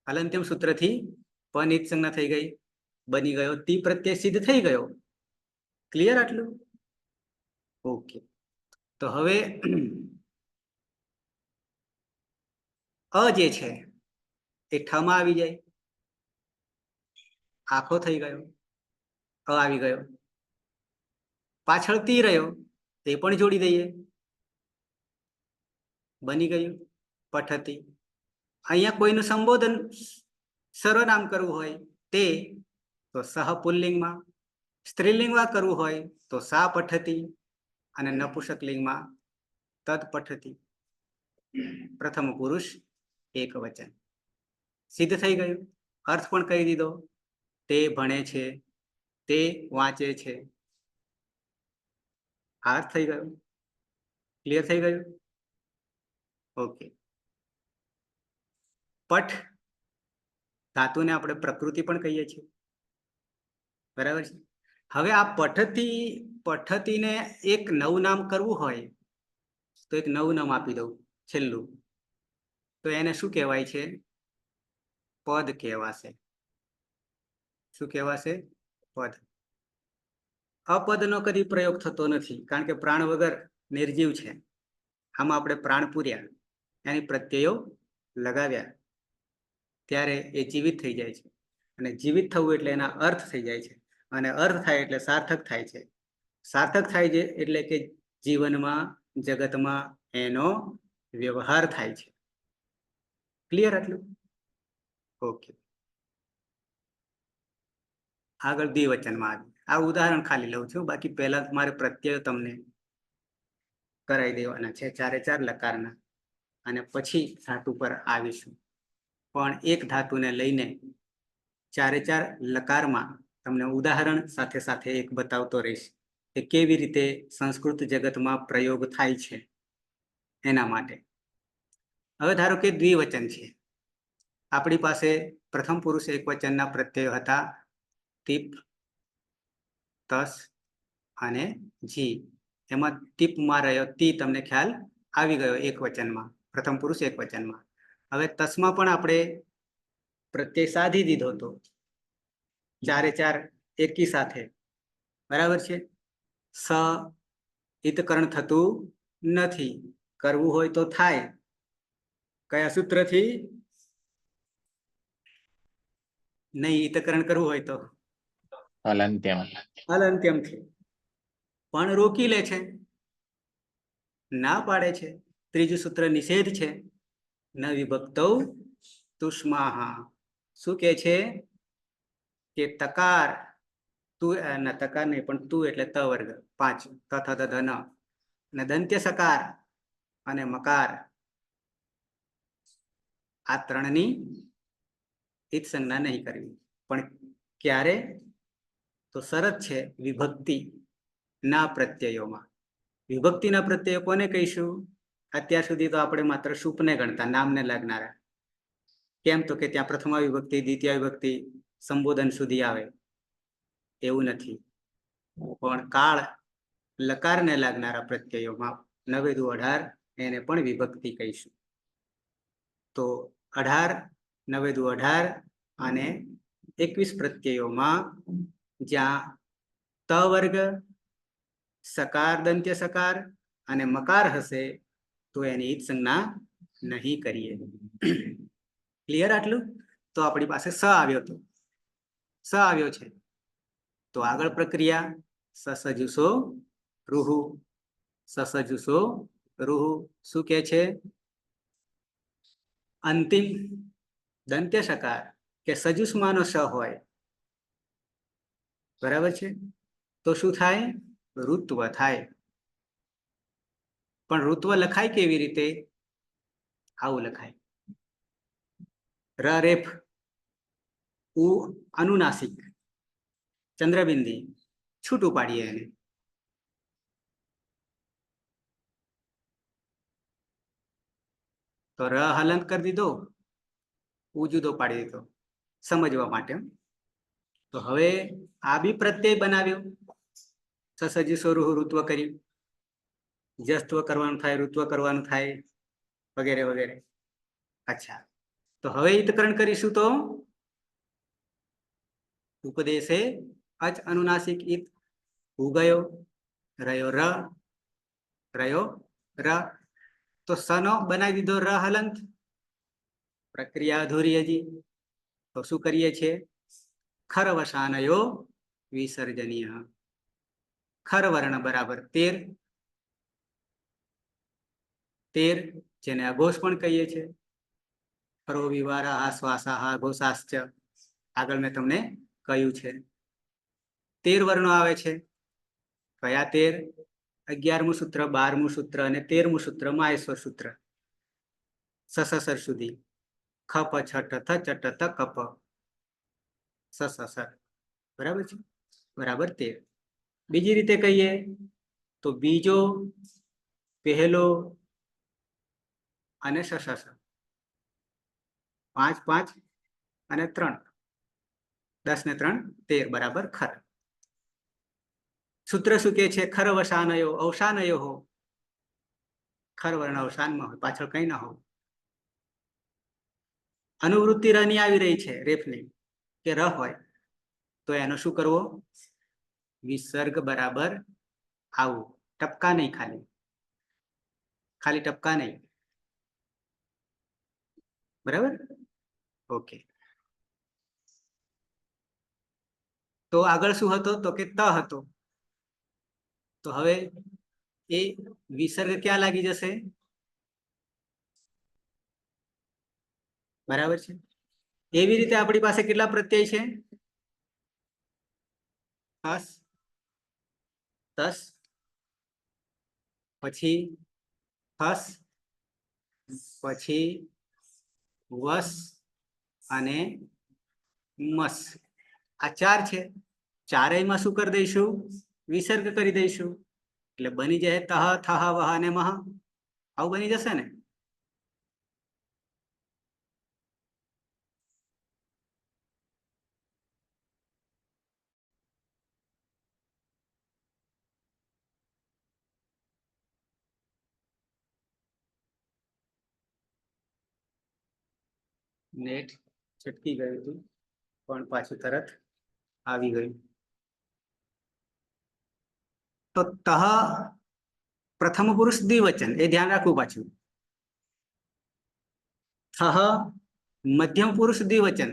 હલંત્યમ સૂત્રથી પ નિત સંજ્ઞા થઈ ગઈ, બની ગયો, તી પ્રત્યય સિદ્ધ થઈ ગયો. ક્લિયર આટલું? ઓકે, તો હવે અ જે છે એ ઠમાં આવી જાય, આખો થઈ ગયો, અ આવી ગયો. પાછળ તી રહ્યો, તે પણ જોડી દઈએ, બની ગયું પઠતી. અહીંયા કોઈનું સંબોધન સર્વનામ કરવું હોય તે તો સહ પુલ્લિંગમાં, સ્ત્રીલિંગમાં કરવું હોય તો સા પઠતી, અને નપુંસકલિંગમાં તદ પઠતી. પ્રથમ પુરુષ એક વચન સિદ્ધ થઈ ગયું. અર્થ પણ કહી દીધો, તે ભણે છે, તે વાંચે છે, અર્થ થઈ ગયો. ક્લિયર થઈ ગયું? ઓકે. પઠ ધાતુને આપણે પ્રકૃતિ પણ કહીએ છીએ, બરાબર છે. હવે આ પઠતીને એક નવું નામ કરવું હોય તો એક નવું નામ આપી દઉં છેલ્લું, તો એને શું કહેવાય છે? પદ કહેવાશે. શું કહેવાશે? પદ. અપદનો કદી પ્રયોગ થતો નથી, કારણ કે પ્રાણ વગર નિર્જીવ છે. આમાં આપણે પ્રાણ પૂર્યા, એની પ્રત્યયો લગાવ્યા, ત્યારે એ જીવિત થઈ જાય છે. અને જીવિત થવું એટલે એના અર્થ થઈ જાય છે, અને અર્થ થાય એટલે સાર્થક થાય છે. સાર્થક થાય છે એટલે કે જીવનમાં, જગતમાં એનો વ્યવહાર થાય છે. ક્લિયર આટલું? ઓકે. આગળ દ્વિવચનમાં આ ઉદાહરણ ખાલી લઉં છું, બાકી પહેલા મારે પ્રત્યય તમને કરાવી દેવાના છે, ચારે ચાર લકારના, અને પછી ધાતુ પર આવીશું. પણ એક ધાતુને લઈને ચારે ચાર લકારમાં તમને ઉદાહરણ સાથે સાથે એક બતાવતો રહીશ કે કેવી રીતે સંસ્કૃત જગતમાં પ્રયોગ થાય છે એના માટે. હવે ધારો કે દ્વિવચન છે, આપણી પાસે પ્રથમ પુરુષ એક વચનના પ્રત્યયો હતા ટીપ, તસ અને જી. એમાં ટીપમાં રહ્યો તી, તમને ખ્યાલ આવી ગયો એક વચનમાં, પ્રથમ પુરુષ એક વચનમાં. હવે તસમાં પણ આપણે પ્રત્યય સાધી દીધો હતો, ચારે ચાર એકી સાથે, બરાબર છે. સ હિતકરણ થતું નથી, કરવું હોય તો થાય. કયા સૂત્રથી? નહીં, હિતકરણ કરવું હોય તો હલંત્યમ. હલંત્યમથી. પણ રોકી લે છે, ના પાડે છે. ત્રીજું સૂત્ર નિષેધ છે. ન વિભક્તૌ તુષ્માહા. શું કે છે? કે તકાર, તું, ના તકાર નહીં પણ તું એટલે ત વર્ગ 5, તથ ધન, અને દંત્ય સકાર અને મકાર, આ ત્રણની હિત સંજ્ઞા નહીં કરવી. પણ ક્યારે? તો શરત છે વિભક્તિ ના પ્રત્યયોમાં. વિભક્તિના પ્રત્યયો કોને કહીશું? અત્યાર સુધી તો આપણે માત્ર શુપને ગણતા, નામને લાગનારા. કેમ? તો કે ત્યાં પ્રથમા વિભક્તિ, દ્વિતીય વિભક્તિ, સંબોધન સુધી આવે. એવું નથી. પણ કાળ લકારને લાગનારા પ્રત્યયોમાં 9 દુ 18, એને પણ વિભક્તિ કહીશું. તો 18, 9 દુ 18 અને 21 પ્રત્યયોમાં જ્યાં ત વર્ગ, સકાર, દંત્ય સકાર અને મકાર હશે તો એની હિત સંજ્ઞા નહીં કરીએ. ક્લિયર આટલું? તો આપણી પાસે સ આવ્યો હતો, સ આવ્યો છે, તો આગળ પ્રક્રિયા સસજુસો રૂહુ. સસજુસો રૂહુ શું કે છે? અંતિમ દંત્ય સકાર કે સજુષ્માનો સ હોય, બરાબર છે, તો શું થાય? ઋત્વ થાય. પણ ઋત્વ લખાય કેવી રીતે? આવું લખાય, ર રેફ ઉ અનુનાસિક ચંદ્રબિંદી છૂટું પાડીએ એને. તો ર હલંત કરી દીધો, ઉ જુદો પાડી દીધો સમજવા માટે. તો હવે આ બી પ્રત્યય બનાવ્યો, સસજી સ્વરૂહ ઋત્વ કર્યું, જસ્ત્વ કરવાનું થાય, ઋત્વ કરવાનું થાય, વગેરે વગેરે. અચ્છા, તો હવે ઈતકરણ કરીશું તો ઉપદેશે અચ અનુનાસિક ઈત ઉગયો, રહ્યો ર, રહ્યો ર. તો સનો બનાવી દીધો ર હલંત. પ્રક્રિયા અધૂરી હજી. તો શું કરીએ છીએ? ખરવસાનયો વિસર્જનીય. ખર વર્ણ બરાબર 13, 13 જેને અઘોષ પણ કહીએ છીએ. ખરો વિવારા આશ્વાસા ઘોષાશ્ચ, આગળ મેં તમને કહ્યું છે. 13 વર્ણો આવે છે. કયા 13? 11મું સૂત્ર, 12મું સૂત્ર અને 13મું સૂત્ર માહેશ્વર સૂત્ર. સસસર સુધી. ખપ છઠ થ ચટ ત કપ સસસર. બરાબર છે? બરાબર 13. બીજી રીતે કહીએ તો બીજો, પહેલો અને સસસ. 5 5 અને 3, 10 ને 3 13 બરાબર ખર. સૂત્ર શું કે છે? ખર વસાનયો અવસાનયો હો. ખર વર્ણ અવસાનમાં હોય, પાછળ કઈ ના હોય. અનુવૃત્તિ રની આવી રહી છે, રેફની કે ર હોય તો એનો શું કરવો? વિસર્ગ બરાબર આવું. ટપકા નહીં, ખાલી ખાલી ટપકા નહીં. બરાબર? ઓકે. તો આગળ શું હતો? તો કે ત હતો. તો હવે એ વિસર્ગ ક્યાં લાગી જશે? બરાબર છે. એવી રીતે આપણી પાસે કેટલા પ્રત્યય છે? હસ, તસ, પછી હસ, પછી વસ અને મસ. આ 4 છે. ચારેયમાં શું કરી દઈશું? વિસર્ગ કરી દઈશું. એટલે બની જાય તહ, થહ, વહ અને મહ. આવું બની જશે ને? નેટ છટકી ગયું હતું પણ પાછું તરત આવી ગયું. તો તહ પ્રથમ પુરુષ દ્વિવચન, એ ધ્યાન રાખવું. પાછું થહ મધ્યમ પુરુષ દ્વિવચન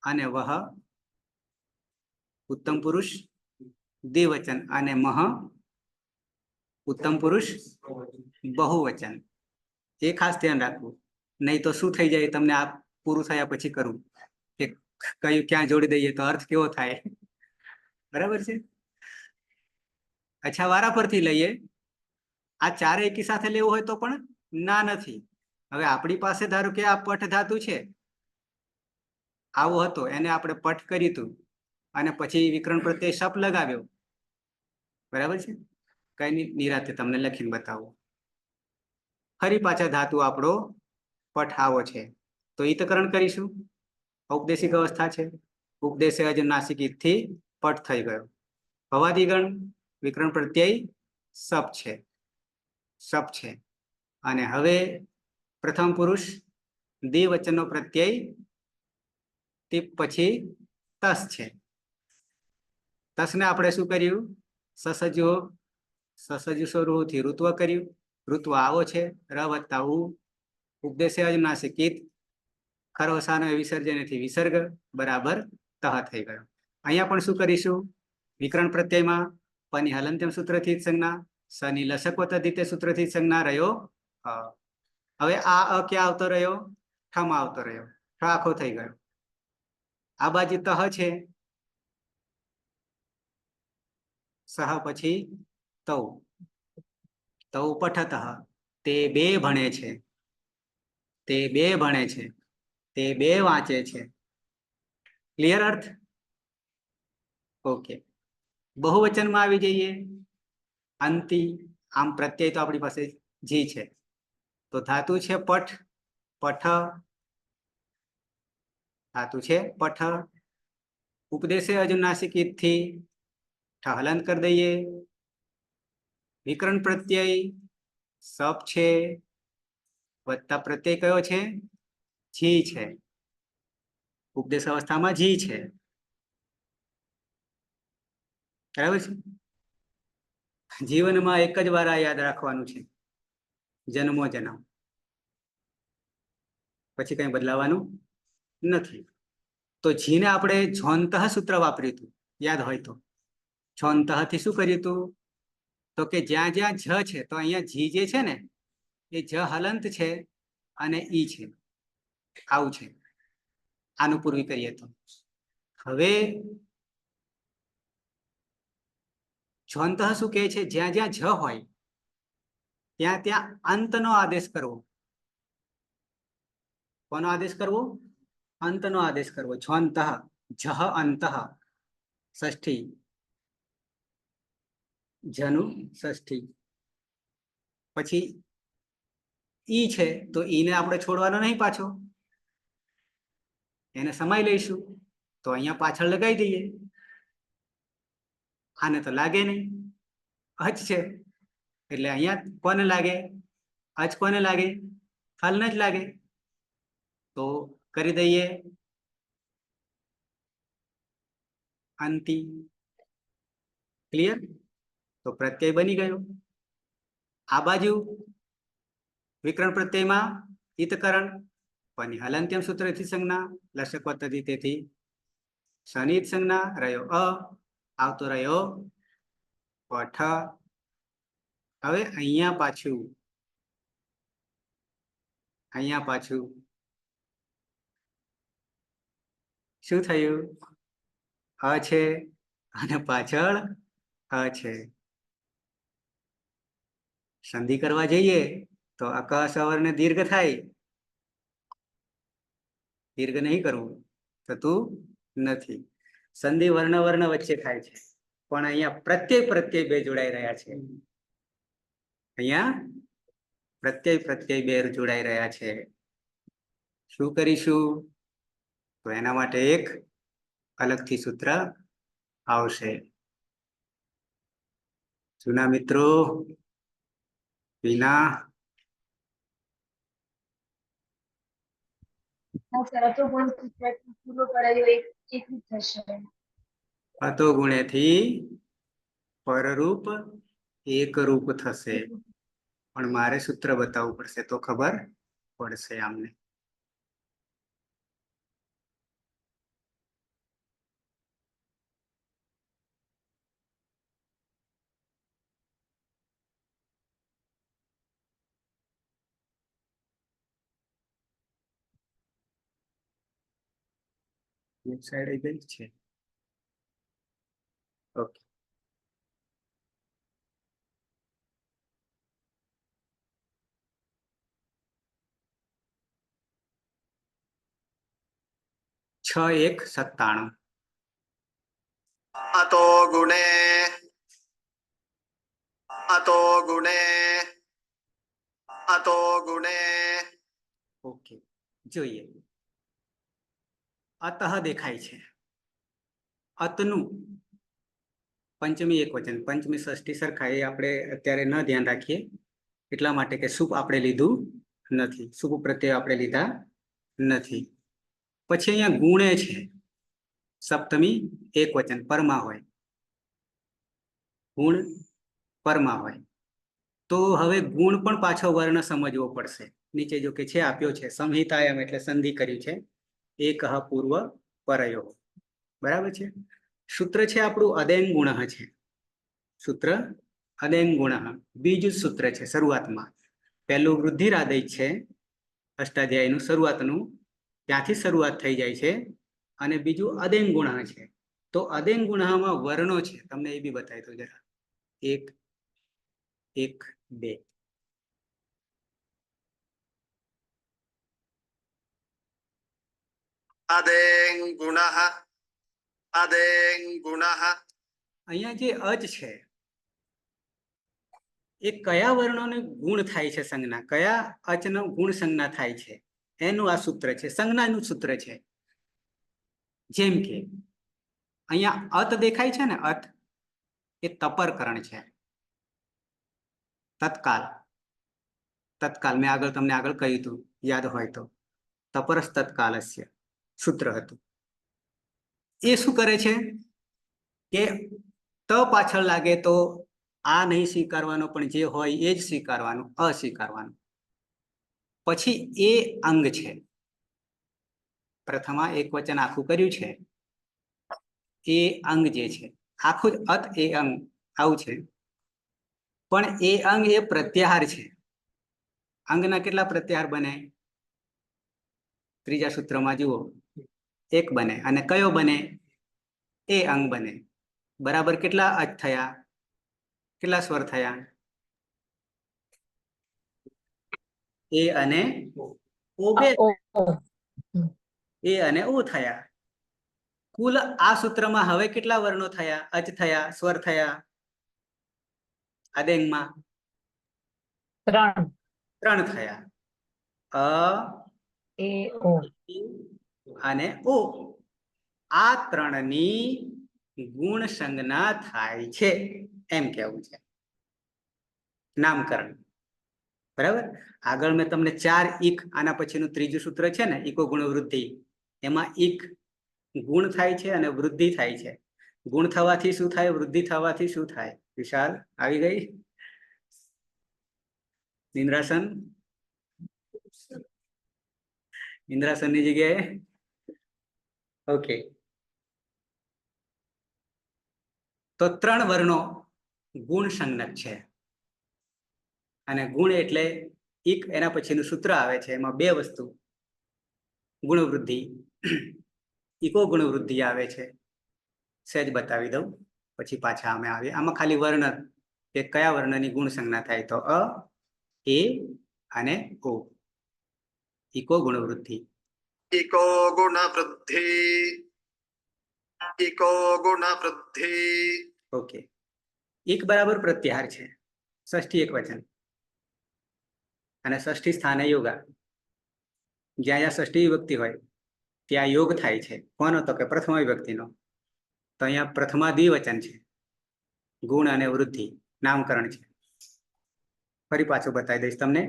અને વહ ઉત્તમ પુરુષ દ્વિવચન અને મહ ઉત્તમ પુરુષ બહુવચન. એ ખાસ ધ્યાન રાખવું. નહીં તો શું થઈ જાય, તમને આ પૂરું થયા પછી કરું કે કયું ક્યાં જોડી દઈએ તો અર્થ કેવો થાય. બરાબર છે? અચ્છા, વારા પરથી લઈએ. આ 4 એકી સાથે લેવું હોય તો પણ ના નથી. હવે આપણી પાસે ધારો કે આ પઠ ધાતુ છે, આવો હતો, એને આપણે પઠ કર્યું હતું અને પછી વિકરણ પ્રત્યય શપ લગાવ્યો. બરાબર છે? કઈ નિરાતે તમને લખીને બતાવો. ફરી પાછા ધાતુ આપણો પઠ આવો છે, તો ઈતકરણ કરીશું. ઔપદેશિક અવસ્થા છે. ઉપદેશે અજ નાસિક થી પઠ થઈ ગયો. ભવાદિગણ વિકરણ પ્રત્યય સપ છે, સપ છે. અને હવે પ્રથમ પુરુષ દ્વિવચનનો પ્રત્યય ટીપ પછી તસ છે. તસને આપણે શું કર્યું? સસજો, સસજુ સ્વરૂપથી ઋત્વ કર્યું. ઋત્વ આવો છે, ર વત્તા ઉ. ઉપદેશે અજનાસિક ઈત. ખરવસાનો વિસર્જનથી વિસર્ગ બરાબર તહ થઈ ગયો. અહીંયા પણ શું કરીશું? વિકરણ પ્રત્યયમાં પની હલંત્યમ સૂત્રથી સંજ્ઞા, સની લસકવત અધિતે સૂત્રથી સંજ્ઞા રહ્યો. હવે આ અ ક્યાં આવતો રહ્યો? ઠમાં આવતો રહ્યો. ઠ આખો થઈ ગયો. આ બાજુ તહ છે, સહ પછી તૌ. તૌ પઠતઃ. તે બે ભણે છે, તે બે ભણે છે, તે બે વાંચે છે. ક્લિયર અર્થ? ઓકે. બહુવચનમાં આવી જઈએ. અંતિ. આમ પ્રત્યય તો આપણી પાસે જી છે, તો ધાતુ છે પઠ, પઠ. ધાતુ છે પઠ. ઉપદેશે અજુનાસિક ઈથી ઠ હલંત કરી દઈએ. વિકરણ પ્રત્યય સપ છે, વત્તા પ્રત્યય કયો છે? જી છે. ઉપદેશ અવસ્થામાં જી છે. બરાબર છે. જીવનમાં એક જ વાર આ યાદ રાખવાનું છે, જન્મો જન્મ. પછી કઈ બદલાવાનું નથી. તો જીને આપણે ઝોંતઃ સૂત્ર વાપર્યું હતું, યાદ હોય તો. ઝોંતઃ થી શું કર્યું હતું? તો કે જ્યાં જ્યાં જ છે, તો અહીંયા જી જે છે ને એ જ હલંત છે અને ઈ છે. આવું છે. આનું પૂર્વી કરીએ તો. હવે ઝોંતઃ શું કહે છે? જ્યાં જ્યાં જ હોય ત્યાં ત્યાં અંતનો આદેશ કરવો. કોનો આદેશ કરવો? અંતનો આદેશ કરવો. ઝોંતઃ, જહ અંતઃ, ષષ્ઠી. જનું ષષ્ઠી. પછી ઈ છે, તો ઈને આપણે છોડવાનો નહીં પાછો, એને સમાઈ લઈશું. તો અહીંયા પાછળ લગાવી દઈએ. આને તો લાગે નહીં, અચ છે એટલે અહીંયા કોને લાગે? અચ કોને લાગે? હલને જ લાગે. તો કરી દઈએ અંતિ. ક્લિયર? તો પ્રત્યય બની ગયો. આ બાજુ વિકરણ પ્રત્યયમાં ઈતકરણ પની હલંત્યમ સૂત્રથી સંજ્ઞા, લસક પદ્ધતિ તેથી શનિત સંજ્ઞા, રહ્યો અ, આવતો રહ્યો પઠ. હવે અહીંયા પાછું શું થયું? અ છે અને પાછળ અ છે. સંધિ કરવા જઈએ તો અક સવર્ણ દીર્ઘ થાય. દીર્ઘ નહીં કરવું, થતું નથી. સંધિ વર્ણ વચ્ચે થાય છે, પણ અહીંયા પ્રત્યય બે જોડાઈ રહ્યા છે. અહીંયા પ્રત્યય બે જોડાઈ રહ્યા છે. શું કરીશું? તો એના માટે એક અલગથી સૂત્ર આવશે. જૂના મિત્રો વિના અતો ગુણેથી પરરૂપ એકરૂપ થશે. પણ મારે સૂત્ર બતાવવું પડશે તો ખબર પડશે આમને. સાઈડ ગઈ છે. ઓકે. છ એક 97. અતો ગુણે ઓકે, જોઈએ. અતઃ દેખાય છે. અતનું પંચમી એક વચન, પંચમી ષષ્ઠી સરખા, એ આપણે અત્યારે ન ધ્યાન રાખીએ, એટલા માટે કે સુપ આપણે લીધું નથી. સુપ પ્રત્યે આપણે લીધા નથી. પછી અહીંયા ગુણે છે. સપ્તમી એક વચન, પરમાં હોય. ગુણ પરમાં હોય તો હવે ગુણ પણ પાછો વર્ણ સમજવો પડશે. નીચે જો કે છે આપ્યો છે સંહિતાયામ, એટલે સંધિ કર્યું છે. એક પૂર્વ પરયો. બરાબર છે. સૂત્ર છે આપણું અદેન ગુણ છે. સૂત્ર અદેન ગુણ. બીજું સૂત્ર છે શરૂઆતમાં. પહેલું વૃદ્ધિરાદેશ છે અષ્ટાધ્યાયનું શરૂઆતનું, ત્યાંથી શરૂઆત થઈ જાય છે. અને બીજું અદેન ગુણ છે. તો અદેન ગુણમાં વર્ણો છે, તમને એ બી બતાવી દો જરા. એક, બે. અદેન ગુણઃ આદેન ગુણઃ અહીંયા જે અચ છે એ કયા વર્ણોને ગુણ થાય છે સંજ્ઞા, કયા અચનો ગુણ સંજ્ઞા થાય છે એનું આ સૂત્ર છે, સંજ્ઞાનું સૂત્ર છે. જેમ કે અહીંયા અત દેખાય છે ને, અત એ તપરકરણ છે. તત્કાલ, તત્કાલ મેં તમને આગળ કહ્યું હતું, યાદ હોય તો. તપરસ તત્કાલસ્ય સૂત્ર હતું. એ શું કરે છે કે ત પાછળ લાગે તો આ નહીં સ્વીકારવાનો, પણ જે હોય એ જ સ્વીકારવાનું, અસ્વીકારવાનું. પછી એ અંગ છે, પ્રથમા એક વચન આખું કર્યું છે, એ અંગ જે છે આખું જ અત એ અંગ આવું છે. પણ એ અંગ એ પ્રત્યાહાર છે. અંગના કેટલા પ્રત્યાહાર બને? ત્રીજા સૂત્રમાં જુઓ, એક બને. અને કયો બને? એ અંગ બને. બરાબર કેટલા અચ થયા? કેટલા સ્વર થયા? એ અને ઓ બે, એ અને ઓ થયા. કુલ આ સૂત્રમાં હવે કેટલા વર્ણો થયા? અચ થયા, સ્વર થયા. આદેંગમાં 3 થયા. અ, એ ઓ અને ઓ. આ 3ની ગુણ સંજ્ઞા થાય છે એમ કેવું છે. નામકરણ. બરાબર. આગળ મેં તમને 4 ઈક, આના પછીનું ત્રીજું સૂત્ર છે ને, ઈકો ગુણ વૃદ્ધિ, એમાં ઈક ગુણ થાય છે અને વૃદ્ધિ થાય છે. ગુણ થવાથી શું થાય? વૃદ્ધિ થવાથી શું થાય? વિશાલ આવી ગઈ? ઇન્દ્રાસન, ઇન્દ્રાસનની જગ્યાએ ઓકે. તો 3 વર્ણો ગુણ સંજ્ઞક છે. અને ગુણ એટલે ઈક, એના પછીનું સૂત્ર આવે છે, એમાં 2 વસ્તુ, ગુણ વૃદ્ધિ, ઈકો ગુણ વૃદ્ધિ આવે છે. સહેજ બતાવી દઉં પછી પાછા અમે આવીએ. આમાં ખાલી વર્ણ કે કયા વર્ણની ગુણ સંજ્ઞા થાય, તો અ, એ અને ઓ. ઈકો ગુણ વૃદ્ધિ. ઇકો ગુણ વૃદ્ધિ ઇકો ગુણ વૃદ્ધિ. ઓકે. ઈક બરાબર પ્રત્યાહાર છે, ષષ્ઠી એક વચન, અને ષષ્ઠી સ્થાને યોગા. જ્યાં જ્યાં ષષ્ઠી વિભક્તિ હોય ત્યાં યોગ થાય છે. કોનો? તો કે પ્રથમા વિભક્તિનો. તો અહીંયા પ્રથમા દ્વિવચન છે. ગુણ અને વૃદ્ધિ નામકરણ છે. ફરી પાછું બતાવી દઈશ તમને.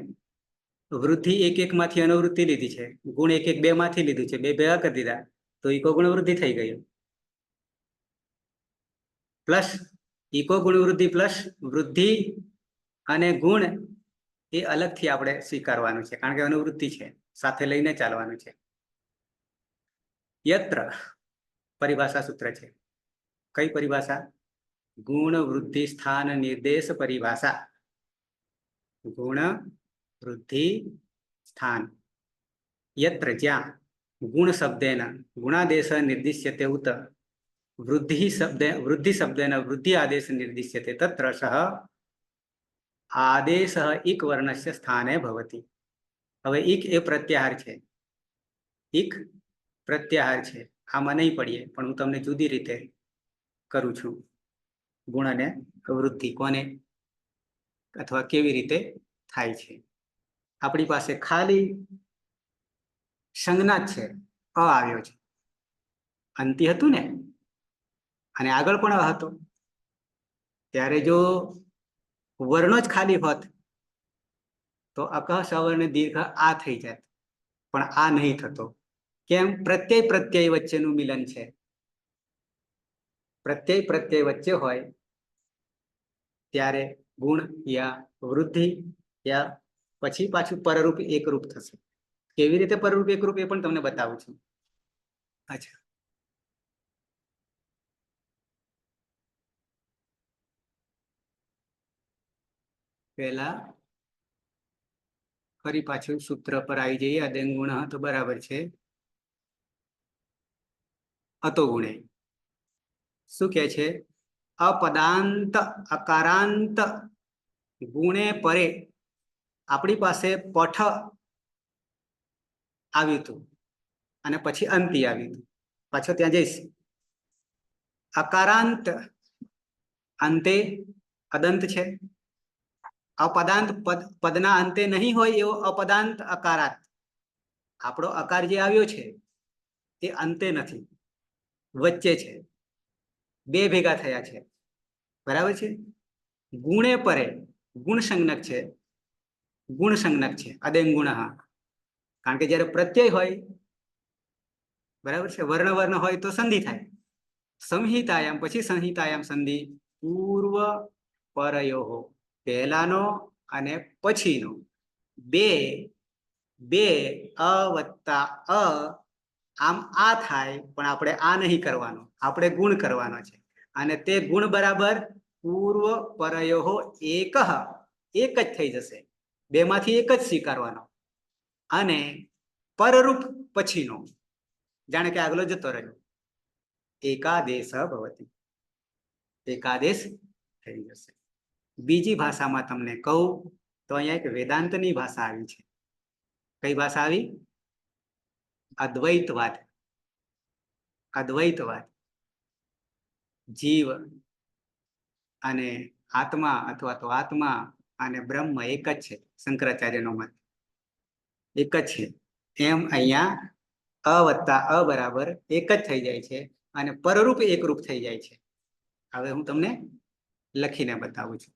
વૃદ્ધિ 1 1 માંથી અનુવૃત્તિ લીધી છે, ગુણ 1 1 2 માંથી લીધું છે, 2 ભેગા કરી દીધા તો ઈકો ગુણ વૃદ્ધિ થઈ ગયું. પ્લસ ઈકો ગુણ વૃદ્ધિ પ્લસ વૃદ્ધિ અને ગુણ એ અલગથી આપણે સ્વીકારવાનું છે, કારણ કે અનુવૃત્તિ છે, સાથે લઈને ચાલવાનું છે. યત્ર પરિભાષા સૂત્ર છે. કઈ પરિભાષા? ગુણ વૃદ્ધિ સ્થાન નિર્દેશ પરિભાષા. ગુણ વૃદ્ધિ સ્થાન. યત્ર જ્યાં ગુણ શબ્દેન ગુણાદેશ નિર્દિશ્યતે ઉત વૃદ્ધિ શબ્દેન વૃદ્ધિ આદેશ નિર્દિશ્યતે તત્ર સહ આદેશ ઇક વર્ણસ્ય સ્થાને ભવતિ. હવે ઇક એ પ્રત્યાહાર છે. ઇક પ્રત્યાહાર છે. આમાં નહીં પડીએ, પણ હું તમને જુદી રીતે કરું છું. ગુણ અને વૃદ્ધિ કોને અથવા કેવી રીતે થાય છે. આપણી પાસે ખાલી સંજ્ઞા જ છે. અ આવ્યો છે, અંતિ હતું ને, અને આગળ પણ અ હતો. ત્યારે જો વર્ણો જ ખાલી હોત તો અકહ સવર્ણ દીર્ઘ આ થઈ જાય, પણ આ નહીં થતો. કેમ? પ્રત્યય પ્રત્યય વચ્ચેનું મિલન છે. પ્રત્યય પ્રત્યય વચ્ચે હોય ત્યારે ગુણ યા વૃદ્ધિ યા પછી પાછું પરરૂપ એકરૂપ થશે. કેવી રીતે પરરૂપ એકરૂપ એ પણ તમને બતાવું છું. અચ્છા, પહેલા ફરી પાછું સૂત્ર પર આવી જઈએ. અદેન ગુણ તો બરાબર છે. અતો ગુણે શું કે છે? અપદાંત અકારાંત ગુણે પરે. આપણી પાસે પઠ આવ્યું હતું અને પછી અંતિ આવ્યું હતું. પાછો ત્યાં જઈશ. અકારાંત અંતે અદંત છે. અપદાંત પદના અંતે નહીં હોય એવો અપદાંત અકારાંત. આપણો અકાર જે આવ્યો છે એ અંતે નથી, વચ્ચે છે, બે ભેગા થયા છે. બરાબર છે. ગુણે પરે ગુણ સંજ્ઞક છે, ગુણ સંજ્ઞક છે અદેંગુણ. કારણ કે જયારે પ્રત્યય હોય, બરાબર છે, વર્ણ હોય તો સંધિ થાય. સંહિતાયામ પછી સંહિતાયામ સંધિ પૂર્વ પરયો, પહેલાનો અને પછીનો બે બે અ વત્તા અ, આમ આ થાય, પણ આપણે આ નહીં કરવાનો, આપણે ગુણ કરવાનો છે. અને તે ગુણ બરાબર પૂર્વ પરયો એક જ થઈ જશે. બે માંથી એક જ સ્વીકારવાનો. અને પરરૂપ પછીનો, જાણે કે આગલો જતો રહ્યો, એકાદેશ ભવતી, એકાદેશ થઈ જશે. બીજી ભાષામાં તમને કહું તો અહીંયા એક વેદાંતની ભાષા આવી છે. કઈ ભાષા આવી? અદ્વૈતવાદ. અદ્વૈતવાદ. જીવ અને આત્મા અથવા તો આત્મા અને બ્રહ્મ એક જ છે. શંકરાચાર્યનો મત એક જ છે. એમ અહીંયા અ વત્તા અ બરાબર એક જ થઈ જાય છે અને પરરૂપ એકરૂપ થઈ જાય છે. હવે હું તમને લખીને બતાવું છું.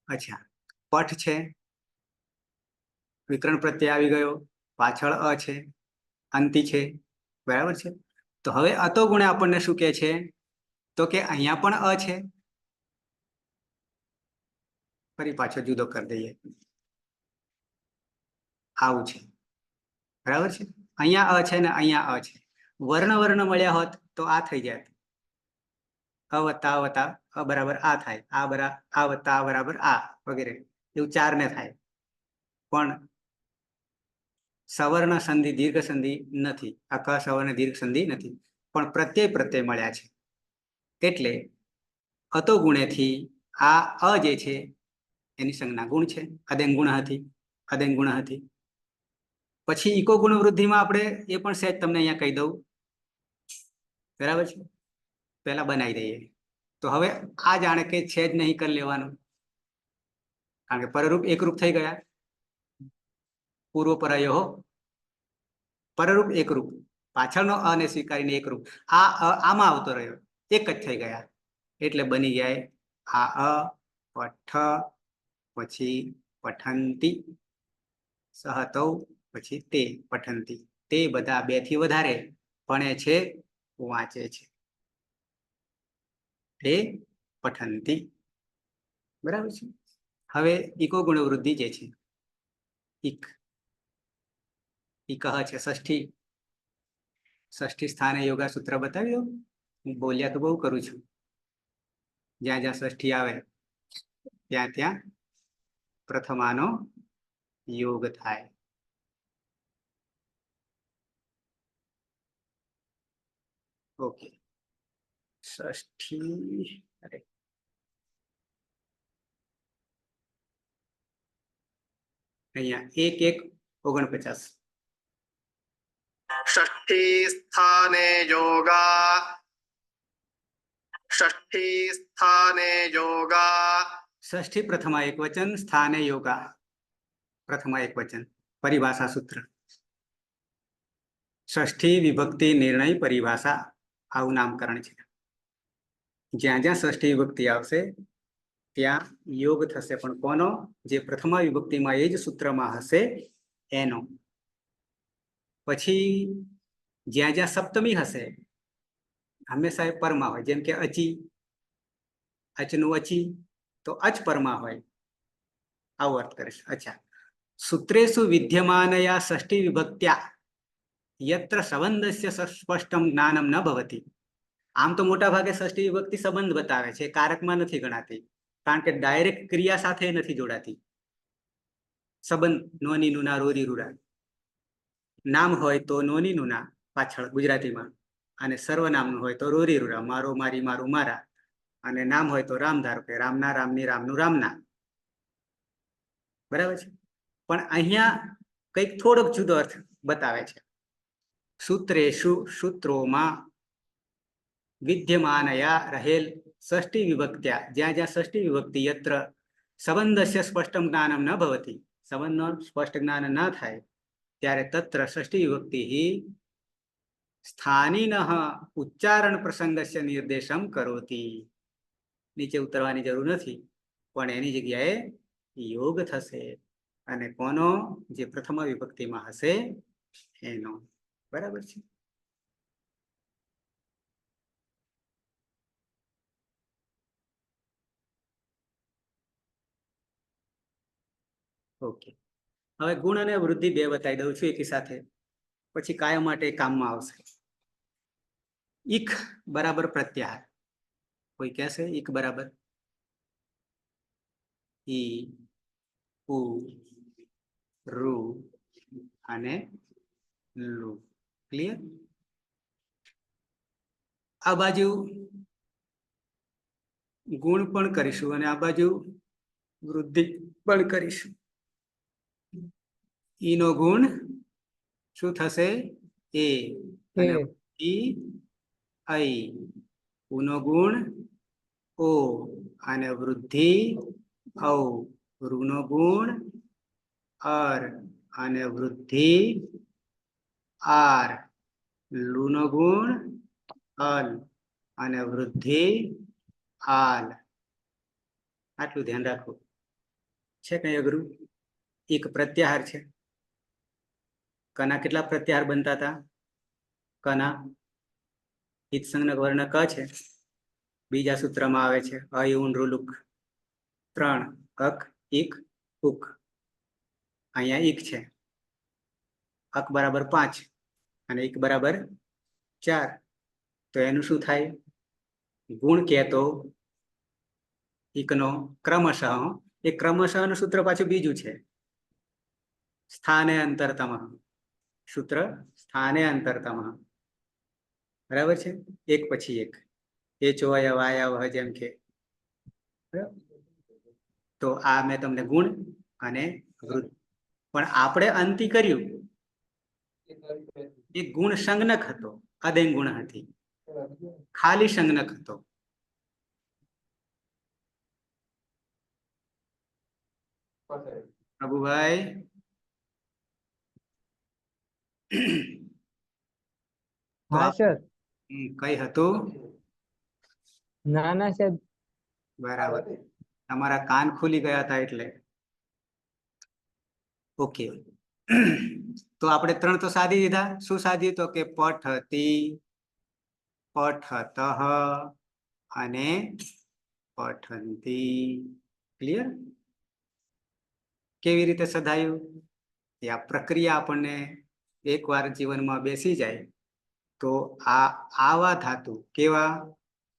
અચ્છા, પઠ છે, વિકરણ પ્રત્યય આવી ગયો, પાછળ અ છે, અંતિ છે. બરાબર છે. તો હવે અતો ગુણે આપણને શું કહે છે? તો કે અહીંયા પણ અ છે. ફરી પાછો જુદો કરી દઈએ. આવું છે. બરાબર છે. અહીંયા અ છે ને અહીંયા અ છે. વર્ણ મળ્યા હોત તો આ થઈ જાય. અ વત્તા અ બરાબર આ થાય, આ વત્તા આ બરાબર આ, વગેરે એવું 4 ને થાય. પણ સવર્ણ સંધિ દીર્ઘ સંધિ નથી. આ ક સવર્ણ દીર્ઘ સંધિ નથી, પણ પ્રત્યય મળ્યા છે. એટલે અતો ગુણેથી આ અ જે છે એની સંજ્ઞા ગુણ છે. અદેંગુણ હતી. પછી ઇકો ગુણ વૃદ્ધિમાં આપણે એ પણ સહેજ તમને અહીંયા કહી દઉં. બરાબર છે. પહેલા બનાવી દઈએ. તો હવે આ જાણે કે છે જ નહીં કરી લેવાનું, કારણ કે પરરૂપ એકરૂપ થઈ ગયા. પૂર્વ પરયો પરરૂપ એકરૂપ, પાછળનો અને સ્વીકારીને એકરૂપ. આ આમાં આવતો રહ્યો, એક જ થઈ ગયા. એટલે બની જાય આ અ પઠ, પછી પઠંતી, સહતૌ, પછી તે પઠંતી. તે બધા 2 થી વધારે ભણે છે, વાંચે છે. તે પઠંતી. બરાબર છે. હવે ઇકો ગુણ વૃદ્ધિ જે છે, ઇક છે ષષ્ઠી સ્થાને યોગા સૂત્ર બતાવી દો. હું બોલ્યા તો બહુ કરું છું. જ્યાં જ્યાં ષષ્ઠી આવે ત્યાં ત્યાં પ્રથમાનો યોગ થાય. ઓકે. ષષ્ઠી, અહીંયા 1-1-49. षष्ठी स्थाने योगा, षष्ठी स्थाने योगा, ષષ્ઠી પ્રથમા એક વચન, સ્થાને યોગા પ્રથમા એક વચન. પરિભાષા સૂત્ર. ષષ્ઠી વિભક્તિ નિર્ણય પરિભાષા, આવું નામકરણ છે. જ્યાં જ્યાં ષષ્ઠી વિભક્તિ આવશે ત્યાં યોગ થશે. પણ કોનો? જે પ્રથમા વિભક્તિમાં એ જ સૂત્રમાં હશે એનો. પછી જ્યાં જ્યાં સપ્તમી હશે હંમેશા એ પરમાં હોય. જેમ કે અચી, અચનું અચી, તો અચ પરમાં હોય. આવો અર્થ કરીશ. અચ્છા. સૂત્રેષુ વિદ્યમાનયા ષષ્ઠી વિભક્ત્યા યત્ર સંબંધસ્ય સ્પષ્ટમ જ્ઞાનમ ન ભવતિ. આમ તો મોટા ભાગે ષષ્ઠી વિભક્તિ સંબંધ બતાવે છે, કારકમાં નથી ગણાતી, કારણ કે ડાયરેક્ટ ક્રિયા સાથે નથી જોડાતી. સંબંધ નોની નુના રોરી રૂરા. નામ હોય તો નોની નુના પાછળ ગુજરાતીમાં, અને સર્વનામનું હોય તો રોરી રૂરા, મારો મારી મારું મારા. અને નામ હોય તો રામ ધારો કે રામના, રામની, રામનું, રામના. બરાબર છે. પણ અહીંયા કંઈક થોડોક જુદો અર્થ બતાવે છે. સૂત્રેષુ, સૂત્રોમાં, વિદ્યમાનયા રહેલ ષષ્ઠી વિભક્ત્યા, જ્યાં જ્યાં ષષ્ઠી વિભક્તિ, યત્ર સંબંધસ્ય સ્પષ્ટમ જ્ઞાનમ ન ભવતી, સંબંધનો સ્પષ્ટ જ્ઞાન ન થાય ત્યારે તત્ર ષષ્ઠી વિભક્તિ સ્થાનીનઃ ઉચ્ચારણ પ્રસંગસ્ય નિર્દેશમ કરોતી. નીચે ઉતરવાની જરૂર નથી, પણ એની જગ્યાએ યોગ થશે અને કોનો? જે પ્રથમ વિભક્તિમાં હશે એનો. બરાબર છે. ઓકે, હવે ગુણ અને વૃદ્ધિ બે બતાવી દઉં છું એકી સાથે, પછી કાયમ માટે કામમાં આવશે. ઈક બરાબર પ્રત્યાહાર. કોઈ કહેશે ઈક બરાબર ઈ, ઉ, રૂ અને લુ. ક્લિયર? આ બાજુ ગુણ પણ કરીશું અને આ બાજુ વૃદ્ધિ પણ કરીશું. ઈ નો ગુણ શું થશે? એ. અને ઈ આઈ. ઉ નો ગુણ ઓ અને વૃદ્ધિ ઔ. રૂ નો ગુણ અર અને વૃદ્ધિ આર. લુ નો ગુણ અલ અને વૃદ્ધિ આલ. આટલું ધ્યાન રાખવું. છે કઈ અઘરું? એક પ્રત્યાહાર છે. કના કેટલા પ્રત્યાહાર બનતા હતા? કના ઈત્સંજ્ઞક વર્ણ ક છે, બીજા સૂત્રમાં આવે છે અય ઉન રૂલુક. 3 અક, ઇક, ઉક. અહીંયા ઈક છે. અક બરાબર 5 અને ઈક બરાબર 4. તો એનું શું થાય? ગુણ કહેતો ઈકનો ક્રમશઃ. એ ક્રમશઃ નું સૂત્ર પાછું બીજું છે, સ્થાને અંતરતમ. સૂત્ર સ્થાને અંતરતમ. બરાબર છે. એક પછી એક. એ ચોય વાયા જેમ કે. તો આ મેં તમને ગુણ અને વૃદ્ધિ. પણ આપણે અંતિ કર્યું એ ગુણ સંજ્ઞક હતો, અદેંગ ગુણ હતી, ખાલી સંજ્ઞક હતો. પ્રભુભાઈ હા સર. કઈ હતું? ના ના સર. બરાબર, તમારા કાન ખુલી ગયા હતા એટલે. ઓકે, તો આપણે 3 તો સાધી દીધા. શું સાધ્યું? તો કે પઠતી, પઠતઃ અને પઠંતી. ક્લિયર? કેવી રીતે સધાયું? એ આ પ્રક્રિયા આપણને એકવાર જીવનમાં બેસી જાય તો આ આવા ધાતુ, કેવા?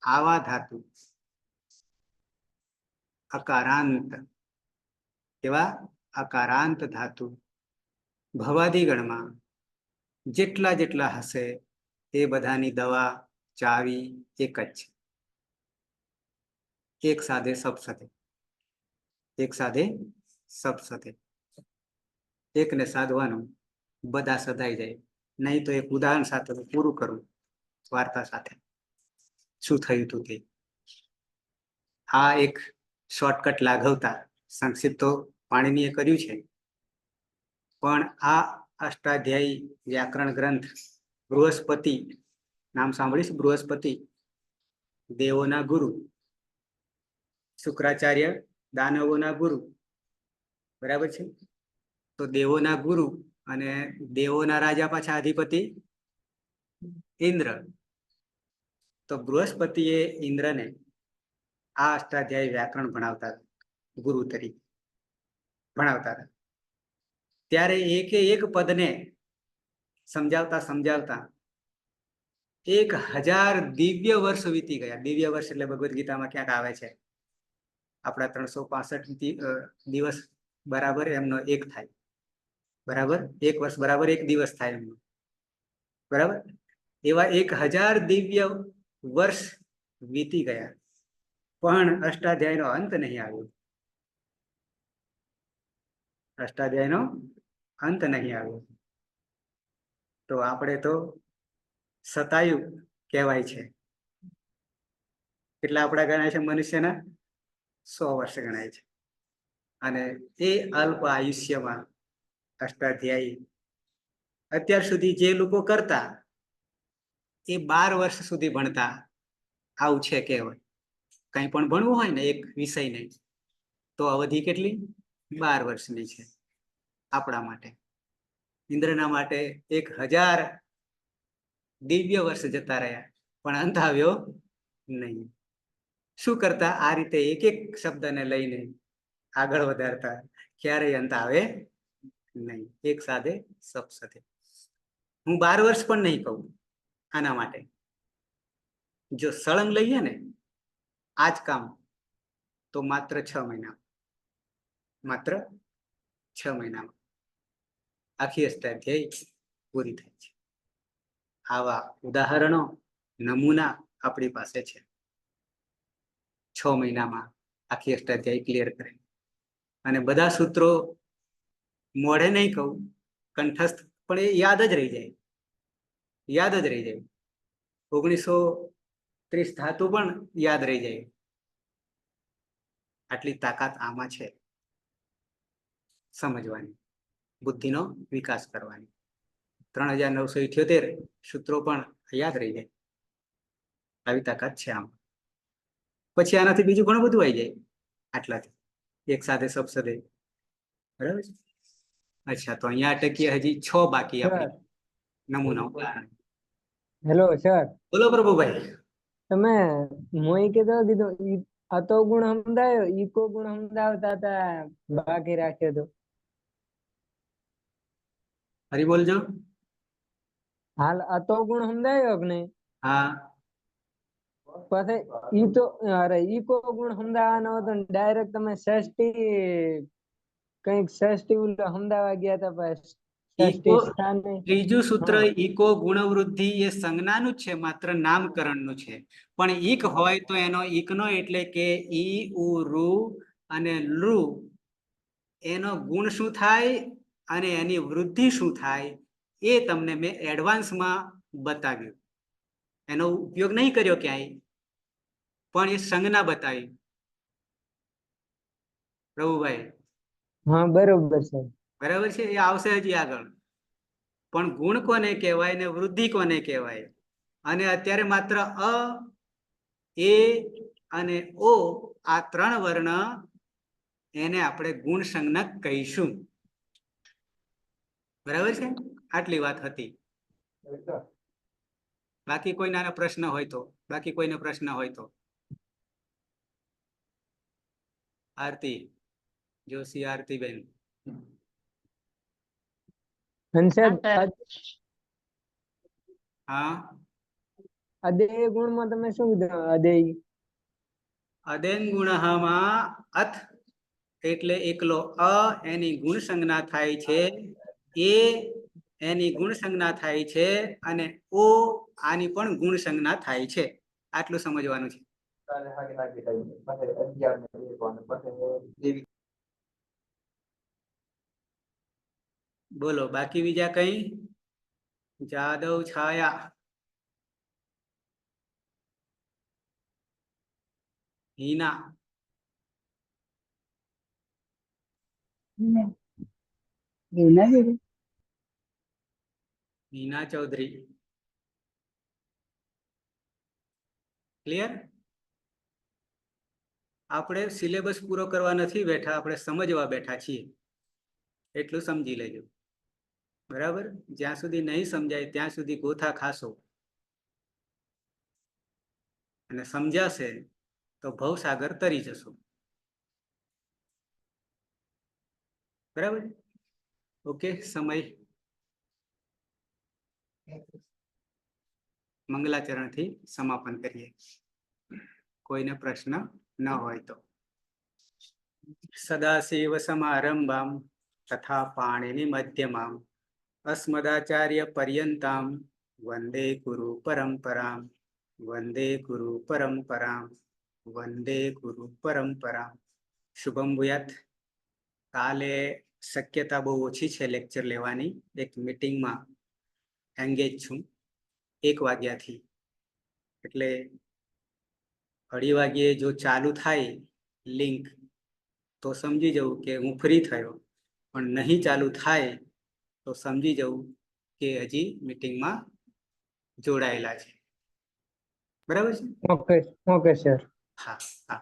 આવા ધાતુ, અકારાંત. કેવા? અકારાંત ધાતુ ભવાદિગણમાં જેટલા જેટલા હશે એ બધાની દવા, ચાવી એક જ છે. એક સાથે સબ સાથે, એક સાથે સબ સાથે. એકને સાધવાનું, બધા સધાઈ જાય. નહીં તો એક ઉદાહરણ સાથે પૂરું કરું, વાર્તા સાથે. શું થયું હતું તે. આ એક શોર્ટકટ લાઘવતા સંક્ષિપ્ત તો પાણીનીએ કર્યું છે, પણ આ અષ્ટાધ્યાયી વ્યાકરણ ગ્રંથ બૃહસ્પતિ, નામ સાંભળીશ? બૃહસ્પતિ દેવોના ગુરુ, શુક્રાચાર્ય દાનવોના ગુરુ. બરાબર છે. તો દેવોના ગુરુ અને દેવોના રાજા પાછા અધિપતિ ઇન્દ્ર. તો બૃહસ્પતિએ ઇન્દ્રને આ અષ્ટાધ્યાયી વ્યાકરણ ભણાવતા, ગુરુ તરીકે ભણાવતા હતા. ત્યારે એકે એક પદને સમજાવતા સમજાવતા 1000 દિવ્ય વર્ષ વીતી ગયા. દિવ્ય વર્ષ એટલે ભગવદ્ ગીતામાં ક્યાંક આવે છે. આપણા 365 દિવસ બરાબર એમનો એક થાય. બરાબર, એક વર્ષ બરાબર એક દિવસ થાય એમનો. બરાબર, એવા 1000 દિવ્ય વર્ષ વીતી ગયા. પણ અષ્ટાધ્યાયનો અંત નહીં આવ્યો. અષ્ટાધ્યાયનો અંત નહીં આવ્યો. તો આપણે તો શતાયુ કહેવાય છે. કેટલા આપણા ગણાય છે? મનુષ્યના 100 વર્ષ ગણાય છે. અને એ અલ્પ આયુષ્યમાં અષ્ટાધ્યાયી અત્યાર સુધી જે લોકો કરતા એ 12 વર્ષ સુધી ભણતા. આવું છે કહેવાય. કંઈ પણ ભણવું હોય ને એક વિષય નહીં તો અવધિ કેટલી? 12 વર્ષની છે. આપણા માટે, ઇન્દ્રના માટે 1000 દિવ્ય વર્ષ જતા રહ્યા પણ અંત આવ્યો નહીં. શું કરતા? આ રીતે એક એક શબ્દને લઈને આગળ વધારતા, ક્યારેય અંત આવે નહીં. એક સાધે સબ સાથે. હું 12 વર્ષ પણ નહીં કહું આના માટે. જો સળંગ લઈએ ને આ જ કામ તો માત્ર 6 મહિના, માત્ર 6 મહિનામાં આખી અષ્ટાધ્યાયી પૂરી થાય છે. આવા ઉદાહરણો, નમૂના આપણી પાસે છે. 6 મહિનામાં આખી અષ્ટાધ્યાયી ક્લિયર કરે. અને બધા સૂત્રો મોઢે નહીં કહું, કંઠસ્થ, પણ એ યાદ જ રહી જાય. યાદ જ રહી જાય. 1930 ધાતુ પણ યાદ રહી જાય. આટલી તાકાત આમાં છે. સમજવાની, બુદ્ધિનો વિકાસ કરવાની. 3978 સૂત્રો પણ યાદ રહી જાય. આવી તાકાત છે આમાં. પછી આનાથી બીજું ઘણું બધું આવી જાય. આટલાથી એક સાથે સબસદે. બરાબર છે? અચ્છા, તો અહીંયા અટકીએ. હજી 6 બાકી આપણે નમૂનાઓ. હેલો સર, બોલો પ્રભુભાઈ. તમે મોઈ કીધું અતો ગુણ સમજાયો, ઈકો ગુણ સમજાવતા હતા, બાકી રાખ્યો તો. ફરી બોલજો. હાલ અતો ગુણ સમજાયો કે નહીં? હા, પછી ઈ તો અરે ઈકો ગુણ સમજાવવાનો હતો ને ડાયરેક્ટ તમે ષષ્ઠી કઈક ષષ્ઠી સમજાવવા ગયા હતા. પછી ષષ્ઠી સ્થાને ત્રીજું સૂત્ર હા. ઈકો ગુણવૃદ્ધિ એ સંજ્ઞાનું જ છે, માત્ર નામકરણનું છે. પણ ઈક હોય તો એનો ઈકનો એટલે કે ઈ, ઉ, રૂ અને લૃ એનો ગુણ શું થાય અને એની વૃદ્ધિ શું થાય એ તમને મેં એડવાન્સમાં બતાવ્યું. એનો ઉપયોગ નહીં કર્યો ક્યાંય, પણ એ સંજ્ઞા બતાવી. પ્રભુભાઈ હા બરોબર છે. બરાબર છે? એ આવશે હજી આગળ. પણ ગુણ કોને કહેવાય ને વૃદ્ધિ કોને કહેવાય? અને અત્યારે માત્ર અ, એ અને ઓ આ 3 વર્ણ એને આપણે ગુણ સંજ્ઞક કહીશું. બરાબર છે? આટલી વાત હતી. બાકી કોઈ નાના પ્રશ્ન હોય તો? બાકી કોઈને પ્રશ્ન હોય તો? આરતી જોશી, આરતી બેન. હા, અદેય ગુણમાં તમે શું કીધું? અદેય અદેન ગુણમાં અથ એટલે એકલો અ એની ગુણ સંજ્ઞા થાય છે, એ એની ગુણ સંજ્ઞા થાય છે અને ઓ આની પણ ગુણ સંજ્ઞા થાય છે. આટલું સમજવાનું છે. બોલો બાકી બીજા કઈ? જાદવ છાયા, હિના, હિના ચૌધરી. ક્લિયર? આપણે સિલેબસ પૂરો કરવા નથી બેઠા, આપણે સમજવા બેઠા છીએ. એટલું સમજી લેજો. બરાબર? જ્યાં સુધી નહીં સમજાય ત્યાં સુધી ગોથા ખાશો અને સમજાશે તો ભવસાગર તરી જશો. બરાબર? ઓકે. સમય મંગલાચરણથી સમાપન કરીએ. કોઈને પ્રશ્ન ન હોય તો. સદાશિવ સમારંભામ તથા પાણીની મધ્યમામ અસ્મદાચાર્ય પર્યંતામ વંદે ગુરુ પરંપરામ. વંદે ગુરુ પરંપરામ. વંદે ગુરુ પરંપરા. શુભમ ભૂયાત. કાલે શક્યતા બહુ ઓછી છે લેક્ચર લેવાની. એક મીટિંગમાં એંગેજ છું 1 વાગ્યાથી. એટલે 2:30 વાગ્યે જો ચાલુ થાય લિંક તો સમજી જવું કે હું ફ્રી થયો, પણ નહીં ચાલુ થાય તો સમજી જવું કે હજી મીટિંગમાં જોડાયેલા છે. બરાબર છે? Okay okay sir. હા હા.